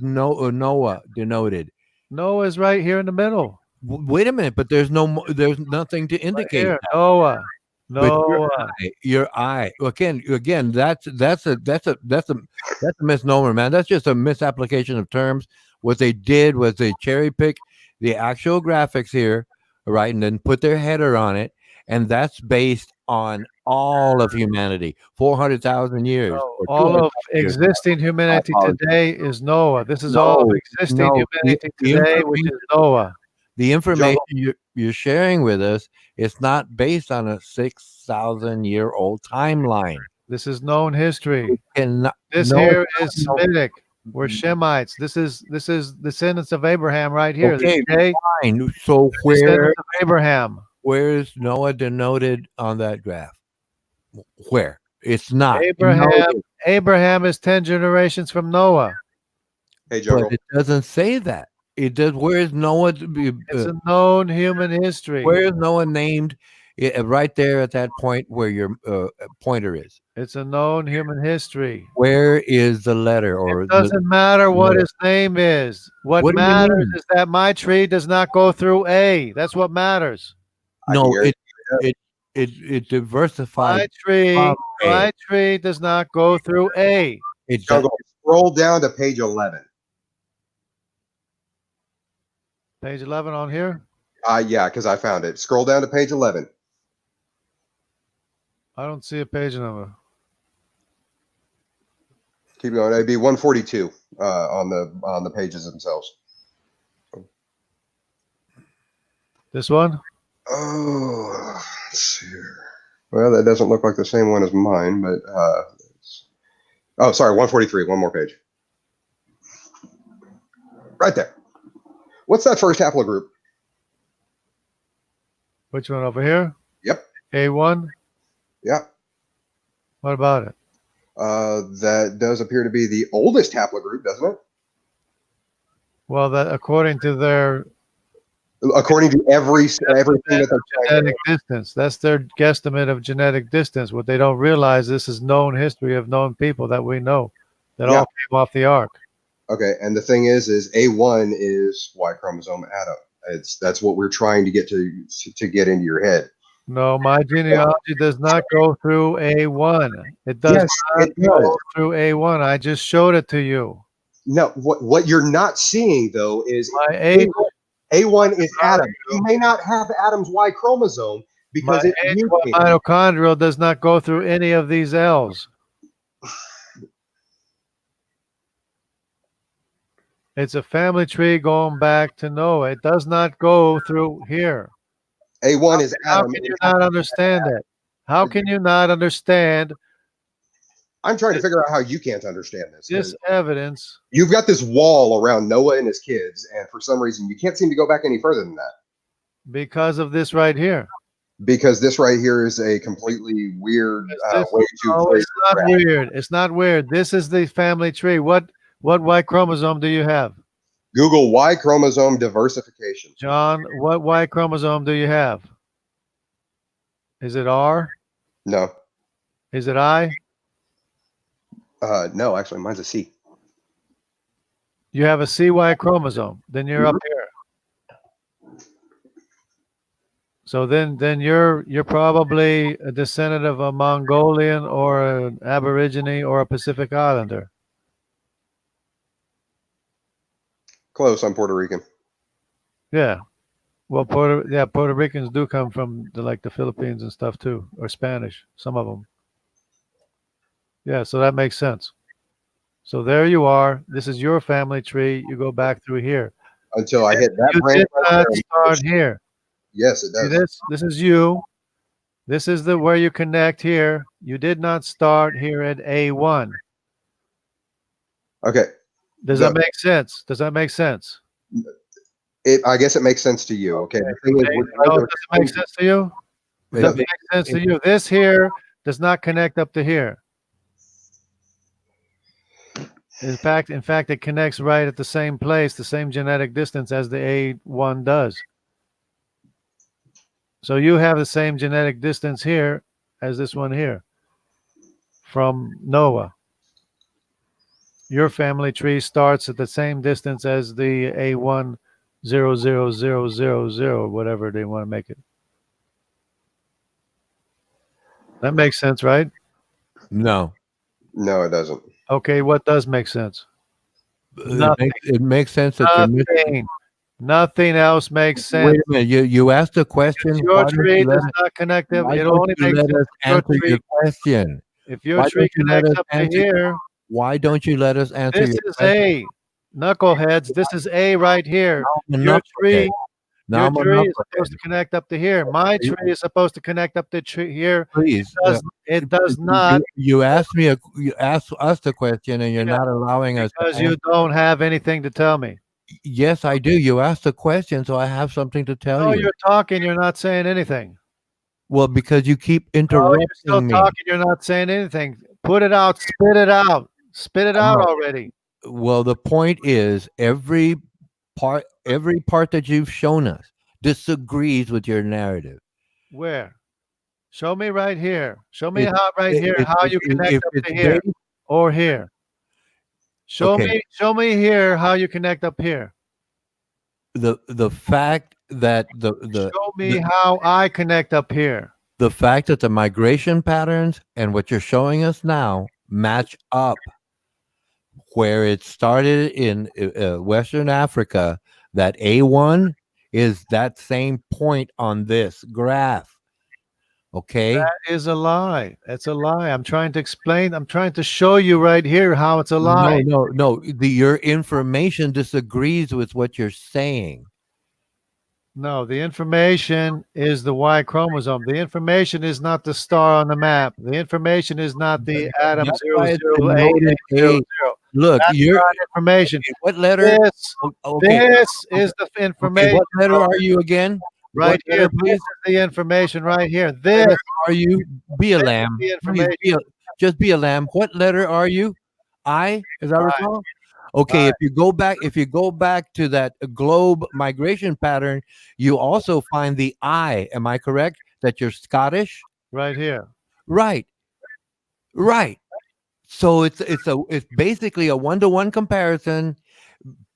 Noah denoted? Noah is right here in the middle. Wait a minute, but there's nothing to Right indicate here. that. Noah. But Noah. your I, again, that's a misnomer, man. That's just a misapplication of terms. What they did was they cherry pick the actual graphics here, right, and then put their header on it, and that's based on all of humanity, 400,000 years No, or all 200,000 of years. existing I humanity apologize. today is Noah. This is all of No, existing no, humanity the today, which information is Noah. the information Jungle. you're sharing with us is not based on a 6,000-year-old timeline. This is known history. It cannot, This no, here it's is not. Semitic. We're Shemites. This is descendants of Abraham right here. This Okay, J, fine. So descendants of Abraham. where is Noah denoted on that graph? Where? It's not Abraham denoted, Abraham is 10 generations from Noah. Hey, but Jungle. it doesn't say that. It does. Where is Noah? It's a known human history. Where is Noah named? Right there at that point where your pointer is. It's a known human history. Where is the letter or the? Doesn't matter what No. his name is. What What do you matters mean? is that my tree does not go through A. That's what matters. I can No, guarantee it diversified My tree, from A. my tree does not go through A. It does. Jungle. Scroll down to page 11. Page 11 on here. Yeah, because I found it. Scroll down to page 11. I don't see a page number. Keep going. It'd be 142 on the pages themselves. This one? Oh, let's see here. Well, that doesn't look like the same one as mine, but oh, sorry, 143. One more page. Right there. What's that first haplogroup? Which one over here? Yep. A1? Yeah. What about it? That does appear to be the oldest haplogroup, doesn't it? Well, that according to their According to everything that they're trying genetic distance, that's their guesstimate of genetic distance. What they don't realize, this is known history of known people that we know that Yeah. all came off the ark. Okay, and the thing is A1 is Y chromosome Adam. That's what we're trying to get to get into your head. No, my genealogy does not go through A1. It does Yes, not it does. go through A1. I just showed it to you. No, what you're not seeing though is My age, A1 is Adam. You may not have Adam's Y chromosome because my it's age mutated. mitochondrial does not go through any of these L's. It's a family tree going back to Noah. It does not go through here. A1 is How Adam. can you not understand that? How can you not understand I'm trying to figure out how you can't understand this. this evidence? You've got this wall around Noah and his kids, and for some reason you can't seem to go back any further than that. Because of this right here. Because this right here is a completely weird way to No, play it's not weird. It's not weird. This is the family tree. What Y chromosome do you have? Google Y chromosome diversification. John, what Y chromosome do you have? Is it R? No. Is it I? No, actually, mine's a C. You have a CY chromosome. Then you're up Mhm. here. So then you're probably a descendant of a Mongolian or an Aborigine or a Pacific Islander. Close. I'm Puerto Rican. Yeah. Well, Puerto Ricans do come from like the Philippines and stuff too, or Spanish. Some of them. Yeah. So that makes sense. So there you are. This is your family tree. You go back through here. Until I hit that You branch did right not there. start here. Yes, it See does. this? This is you. This is the where you connect here. You did not start here at A1. Okay. Does that The make sense? Does that make sense? I guess it makes sense to you. Okay. The thing is, Okay. we're No, it trying doesn't make to. sense to you. It It, doesn't The, it, make sense to it, you. This here does not connect up to here. In fact, it connects right at the same place, the same genetic distance as the A1 does. So you have the same genetic distance here as this one here from Noah. Your family tree starts at the same distance as the A1 00000, whatever they want to make it. That makes sense, right? no, no, it doesn't. Okay, what does make sense? Nothing. it makes sense that you're missing. Nothing. Nothing else makes sense. Wait a minute. You asked a question. If your tree does not connect up, Why it don't only you makes let sense us if your answer tree. your question? If your Why tree don't you let connects us up to answer? here, Why don't you let us answer this your is question? A. Knuckleheads. This is A right here. Now I'm a Your knucklehead. tree, Now your I'm a tree is supposed knucklehead. to connect up to here. My You- tree is supposed to connect up to tree here. Please, It does not you asked me you asked us the question, and you're yeah, not allowing us to because you answer. don't have anything to tell me. Yes, I do. You asked the question, so I have something to tell No, you. you're talking. You're not saying anything. Well, because you keep No, you're still interrupting me. talking. You're not saying anything. Put it out. Spit it out. Spit it out No. already. Well, the point is every part that you've shown us disagrees with your narrative. Where? Show me right here. Show me It, how right here how you connect if up it's to here based, or here. Show okay, me show me here how you connect up here. the fact that Show me how I connect up here. the fact that the migration patterns and what you're showing us now match up where it started in Western Africa, that A1 is that same point on this graph. Okay. That is a lie. That's a lie. I'm trying to explain. I'm trying to show you right here how it's a lie. No. Your information disagrees with what you're saying. No, the information is the Y chromosome. The information is not the star on the map. The information is not the atom That's zero why it's zero eight denoted eight zero A. zero. Look, That's you're not information. okay, what letter? This Okay, this is the okay. information What letter are you again? right What here. letter, This please? is the information right here. What This letter are you? Be a this is lamb. the Please information. just be a lamb. What letter are you? I, as I I, recall. Okay, I, if you go back to that globe migration pattern, you also find the I. Am I correct that you're Scottish? right here. Right, right. So it's basically a one-to-one comparison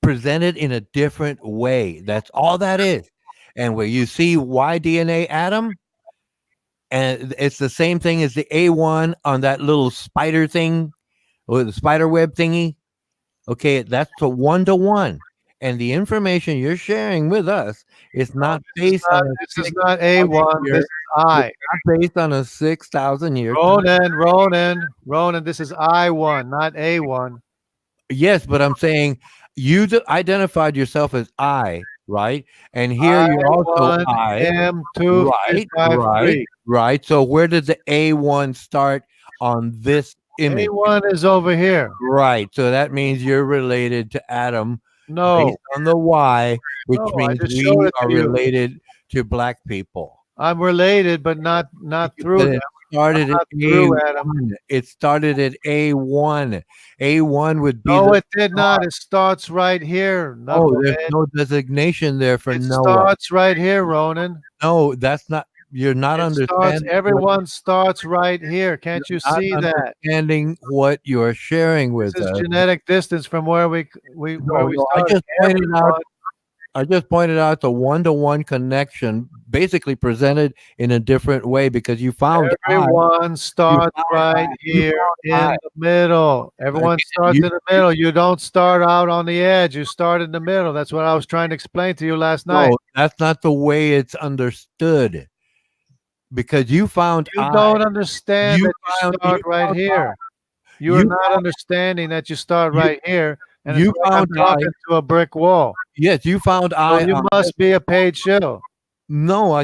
presented in a different way. That's all that is. And where you see Y DNA atom, and it's the same thing as the A1 on that little spider thing or the spider web thingy. Okay, that's a one to one. And the information you're sharing with us is No, not based on a this is six not thousand A1. This year. is I. It's not based on a 6,000 year time. Ronan. This is I1, not A1. Yes, but I'm saying you identified yourself as I, right? And here you're also I1 I, right, right, M2353. right. So where did the A1 start on this image? A1 is over here. Right. So that means you're related to Adam No, based on the Y, which no, I means just showed we it are to you. related to black people. I'm related, but not through But them. it started at Not through Adam. A1. It started at A1. A1 would be No, the it did not. It starts right here, oh, there's knucklehead. no designation there for It Noah. starts right here, Ronan. No, that's not You're not It starts. understanding what Everyone starts right here. Can't you not see that? understanding what you're sharing This with is us. genetic distance from where No, we no, I started. just pointed out Everyone, I just pointed out the one-to-one connection basically presented in a different way because everyone you starts found right you here found in the middle. I. Everyone starts You in the middle. You don't start out on the edge. You start in the middle. That's what I was trying to explain to you last night. No, that's not the way it's understood because You don't understand you that you start right found here. You are you not understanding that you start you right here, and it's you like I'm found I talking to a brick wall. yes, you found So I you on this. must be a paid shill. No,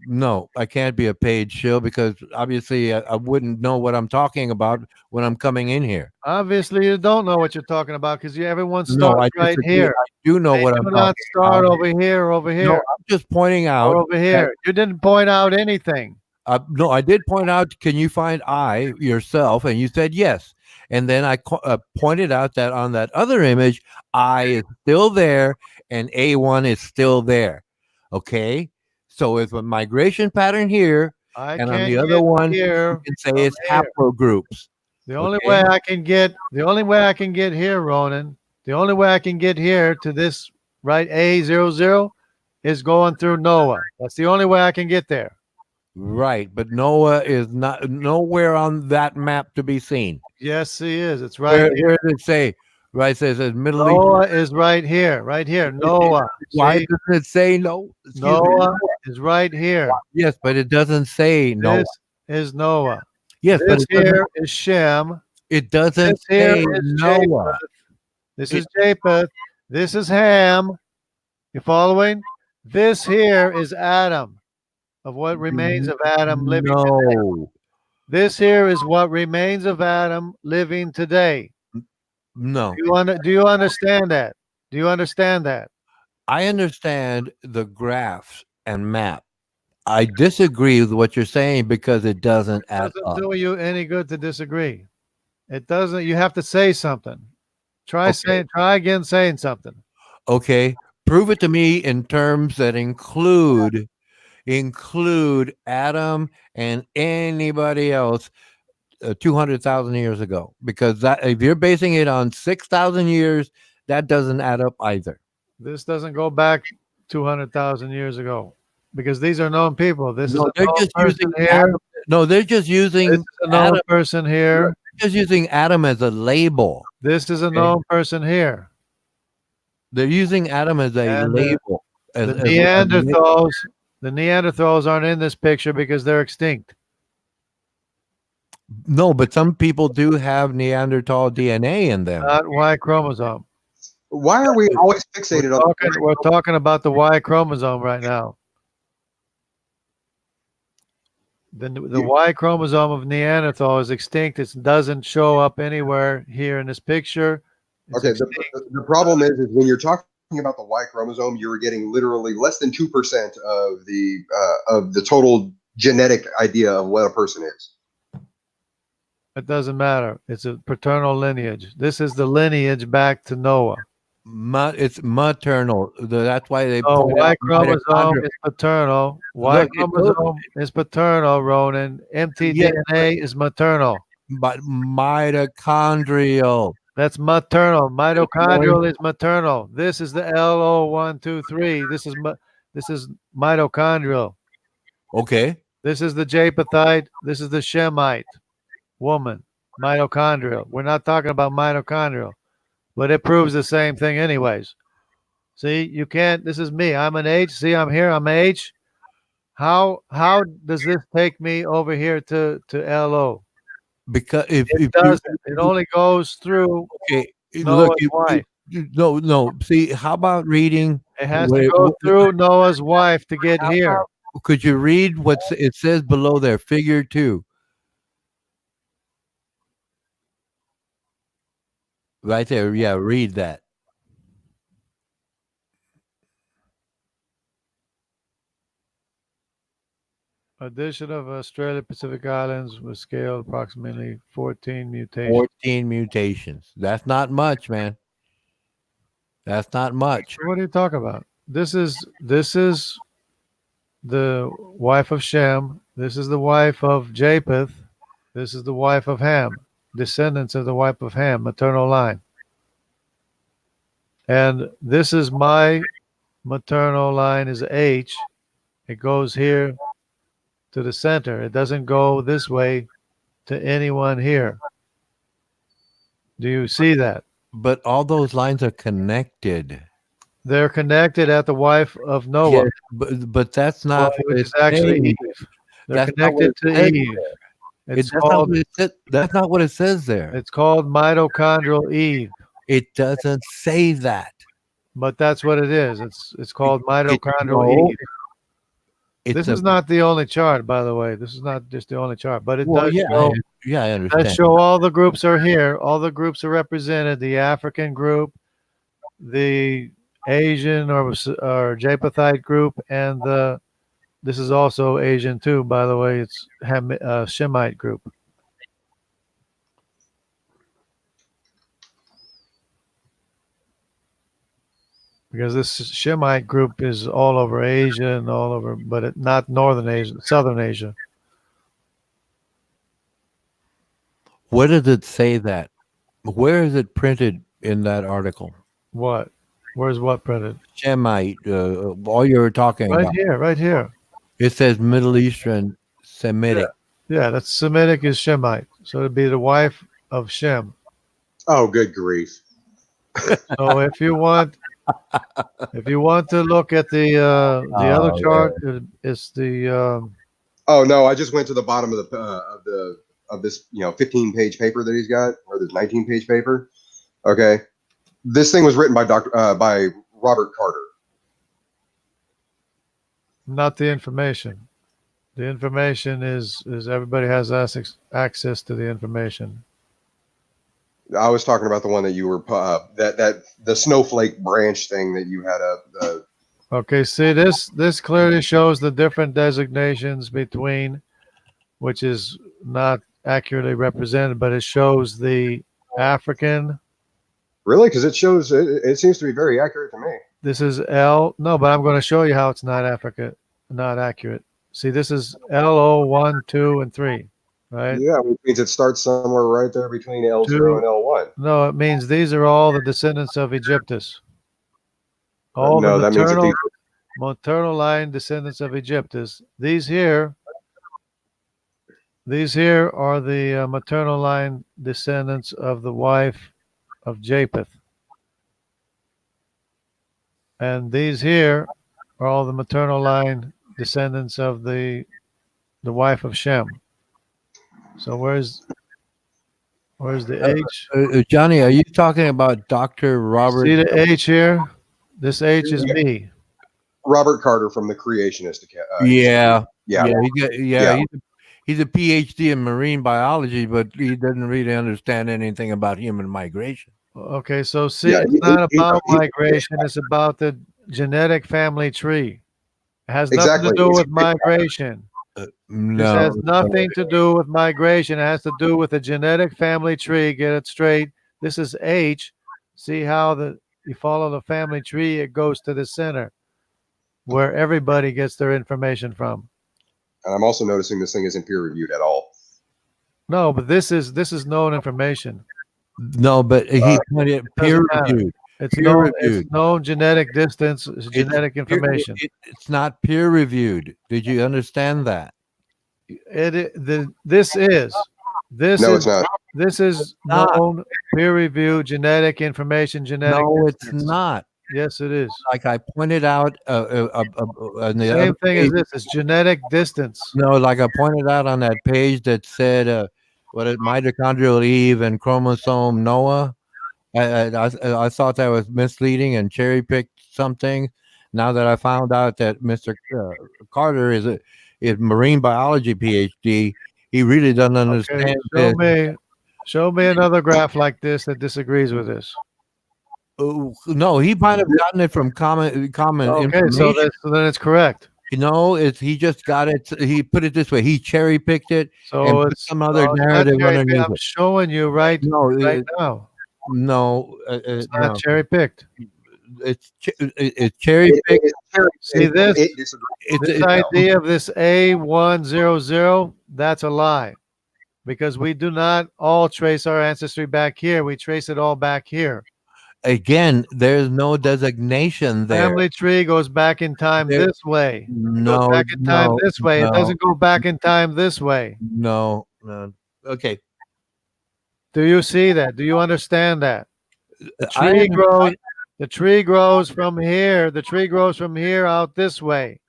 no, I can't be a paid shill because obviously I wouldn't know what I'm talking about when I'm coming in here. Obviously, you don't know what you're talking about because everyone No, starts I right disagree. here. I do know They what I'm do not talking start about. over here, over No, here, I'm just pointing or out over that here. You didn't point out anything. no, I did point out, can you find I yourself? And you said yes. And then pointed out that on that other image, I is still there and A1 is still there. Okay. So it's a migration pattern here. I And on can't the other get one, you here can say from it's here. haplogroups. Okay. The only way I can get here, Ronan, the only way I can get here to this right A00 is going through Noah. That's the only way I can get there. Right. But Noah is not nowhere on that map to be seen. Yes, he is. It's right here. Where does it say? Right. It says Middle East. Noah is right here, right here. Noah. Why See, doesn't it say no? Excuse me. Noah is right here. Yes, but it doesn't say Noah. This is Noah. Yes, but This here is Shem. it This doesn't here say is Noah. Japheth. This It is Japheth. This is Ham. You following? This here is Adam, of what remains of Adam living today. no. This here is what remains of Adam living today. No. Do you understand that? Do you understand that? I understand the graphs and map. I disagree with what you're saying because it doesn't add Doesn't up. do you any good to disagree. It doesn't. You have to say something. Okay. Try again saying something. Okay. Prove it to me in terms that include Adam and anybody else 200,000 years ago because that if you're basing it on 6,000 years that doesn't add up either. This doesn't go back 200,000 years ago because these are known people. This is No, a they're known just person using here. Adam. No, they're just This using is a known Adam. person They're here. just using Adam as a label. This is a Okay, known person here. they're using Adam as a And label. the As a label. The Neanderthals aren't in this picture because they're extinct. No, but some people do have Neanderthal DNA in them. Not Y chromosome. Why are we always fixated on the We're talking about the Y chromosome right now. The you- Y chromosome of Neanderthal is extinct. It doesn't show up anywhere here in this picture. It's okay, extinct. the problem is when you're talking about the Y chromosome, you're getting literally less than 2% of the total genetic idea of what a person is. It doesn't matter. It's a paternal lineage. This is the lineage back to Noah. It's maternal. That's why they Oh, point Y out chromosome mitochondria. is paternal. Y Look, chromosome is paternal, Ronan. yes, mtDNA is maternal. but mitochondrial. That's maternal. It's more Mitochondrial is maternal. This is the LO123. This is mitochondrial. okay. This is the Japhethite. This is the Shemite woman. Mitochondrial. We're not talking about mitochondrial, but it proves the same thing anyways. See, you can't. This is me. I'm an H. See, I'm here. I'm H. How does this take me over here to LO? Because It if you doesn't. It only goes through okay, look, Noah's wife. no. See, how about reading? It has to go through Noah's wife to get here. Could you read what it says below there? Figure 2, right there. Yeah, read that. Addition of Australia Pacific Islands was scaled approximately 14 mutations. 14 mutations. That's not much, man. That's not much. What are you talking about? This is the wife of Shem. This is the wife of Japheth. This is the wife of Ham. Descendants of the wife of Ham, maternal line. And this is my maternal line is H. It goes here to the center. It doesn't go this way to anyone here. Do you see that? But all those lines are connected. They're connected at the wife of Noah, Yes, but that's well, not what which it is actually says. Eve. They're That's not what connected it to says. Eve. It's That's not called what it says. That's not what it says there. it's called mitochondrial Eve, It doesn't say that. but that's what it is. It's called mitochondrial No, Eve. it's This a is not the only chart, by the way. This is not just the only chart, but it well, does yeah, show yeah, I does understand. show all the groups are here. All the groups are represented. The African group, the Asian or Japhethite group, and the this is also Asian too, by the way. It's Shemite group. Because this Shemite group is all over Asia and all over, but not Northern Asia, Southern Asia. Where does it say that? Where is it printed in that article? What? Where's what printed? Shemite, all you were talking Right about. here, right here. It says Middle Eastern Semitic. Yeah, that's Semitic is Shemite. So it'd be the wife of Shem. Oh, good grief. So if you want to look at the other Oh, chart, it's the Oh no, I just went to the bottom of this 15-page paper that he's got, or this 19-page paper. Okay, this thing was written by by Robert Carter. not the information. The information is everybody has access to the information. I was talking about the one that you were that the snowflake branch thing that you had up. Okay, see this clearly shows the different designations between, which is not accurately represented, but it shows the African. Really, because it seems to be very accurate to me. This is L. No, but I'm going to show you how it's not not accurate. See, this is LO 1, 2, and 3, right? Yeah, which means it starts somewhere right there between L0 Two. and L1. No, it means these are all the descendants of Egyptus. All No, the that means that maternal line descendants of Egyptus. These here are the maternal line descendants of the wife of Japheth. And these here are all the maternal line descendants of the wife of Shem. So where's the H? Johnny, are you talking about Dr. Robert? See the H here? This H is me. Robert Carter from the Creationist account. Yeah. Yeah. Yeah. He's a PhD in marine biology, but he doesn't really understand anything about human migration. Okay, so see, Yeah, it's not about migration. It's about the genetic family tree. It has nothing Exactly. to do with migration. This No. has nothing to do with migration. It has to do with the genetic family tree. Get it straight. This is H. See how you follow the family tree, it goes to the center where everybody gets their information from. And I'm also noticing this thing isn't peer reviewed at all. No, but this is known information. No, but he pointed peer doesn't matter. reviewed. It's Peer known, reviewed. it's known genetic distance, it's genetic information. It's not peer reviewed. Did you understand that? This is No, it's not. this is not. known peer reviewed genetic information. Genetic. No, it's distance. not. Yes, it is. Like I pointed out on the Same other thing page, as this. It's genetic distance. no, like I pointed out on that page that said what is mitochondrial Eve and chromosome Noah. I thought that was misleading and cherry picked something. Now that I found out that Mr. Carter is marine biology PhD, he really doesn't understand. Okay, show me another graph like this that disagrees with this. No, he might have gotten it from common Okay, information. so then it's correct. No, he just got it. He put it this way. He cherry picked it So and put it's some other it's not narrative cherry-picked. underneath I'm it. showing you right No, now. no, It's not no. cherry picked. it's cherry picked. It's cherry See picked, this? it disagrees with It's This it. No. idea of this A100, that's a lie because we do not all trace our ancestry back here. We trace it all back here. Again, there's no designation there. Family tree goes back in time There, this way. It goes no, back in time no, this way. It no, doesn't go back in time this way. no, no. Okay, Do you see that? Do you understand that? The I tree grows the tree grows from here. The tree grows from here out this way.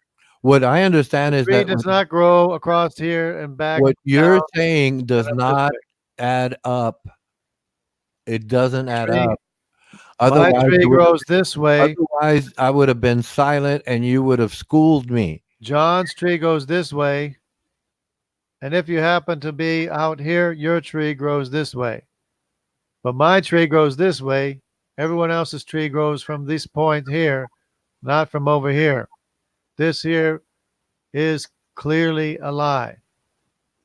what I understand The is tree that does not grow across here and back what you're down saying does and up this not way. add up. It doesn't add Tree, up. my Otherwise, tree grows this way. I would have been silent, and you would have schooled me. John's tree goes this way. And if you happen to be out here, your tree grows this way. But my tree grows this way. Everyone else's tree grows from this point here, not from over here. This here is clearly a lie.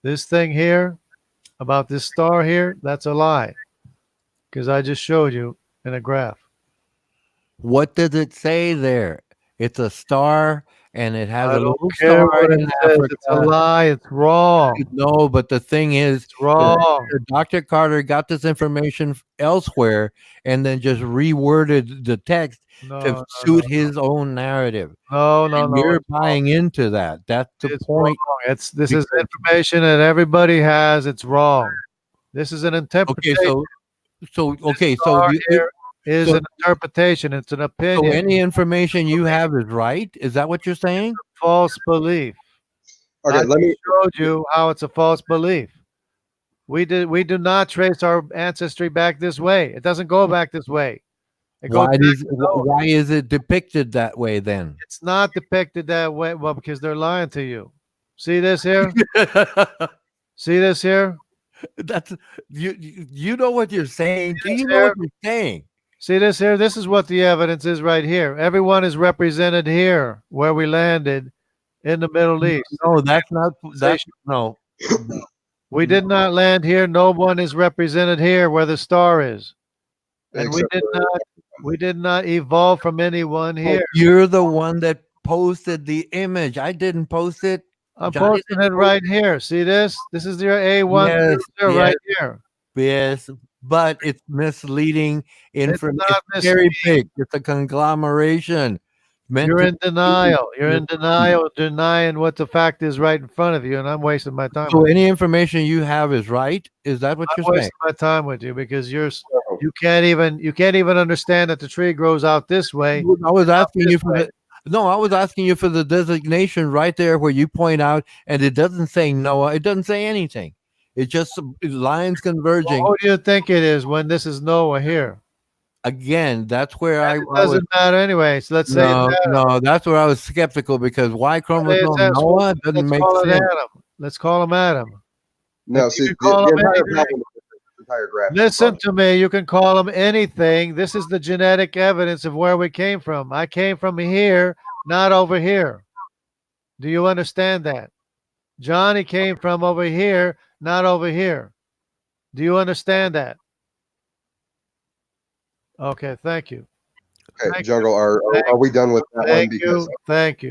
This thing here about this star here, that's a lie because I just showed you in a graph. What does it say there? It's a star, and it has I a don't little care star what it in says. It's a Africa. lie. It's wrong. No, but the thing is, It's wrong. Dr. Carter got this information elsewhere and then just reworded the text No, to no, suit his own narrative. no, no, And no. you're It's wrong. buying into that. That's the It's point. wrong. This is Because information that everybody has. It's wrong. This is an okay, interpretation. so Star here is so an interpretation. It's an so opinion. any information you have is right? Is that what you're saying? False belief. Okay, I let me. showed you how it's a false belief. We do not trace our ancestry back this way. It doesn't go back this way. It goes back to Noah. Why is it depicted that way then? It's not depicted that way. Well, because they're lying to you. See this here? See this here? That's you know what you're saying. Do This you know here? what you're saying? See this here? This is what the evidence is right here. Everyone is represented here where we landed in the Middle East. No, that's not that's no. We did not land here. No one is represented here where the star is. And Except we did not evolve from anyone here. You're the one that posted the image. I didn't post it. I'm Johnny posting it right here. See this? This is your A100 Yes, right here. yes, but it's misleading information. not It's cherry misleading. picked. It's a conglomeration. Meant You're to in denial. You're in denial, denying what the fact is right in front of you, and I'm wasting my time. So any information you have is right. Is that what I'm you're saying? wasting my time with you because you can't even understand that the tree grows out this way. I was asking you this for way. the no, I was asking you for the designation right there where you point out, and it doesn't say Noah. It doesn't say anything. It just lines converging. What do you think it is when this is Noah here? Again, that's where It doesn't matter anyway. So let's say no, that's where I was skeptical because Y chromosome Noah doesn't let's make call it sense. Adam. Let's call him Adam. No, You see, can call the him entire anything. problem with this entire graph. is Listen fraud. to me. You can call him anything. This is the genetic evidence of where we came from. I came from here, not over here. Do you understand that? Johnny came from over here, not over here. Do you understand that? Okay, thank you. Okay, Thank Jungle, are we done with that one? Thank Because you. Thank you.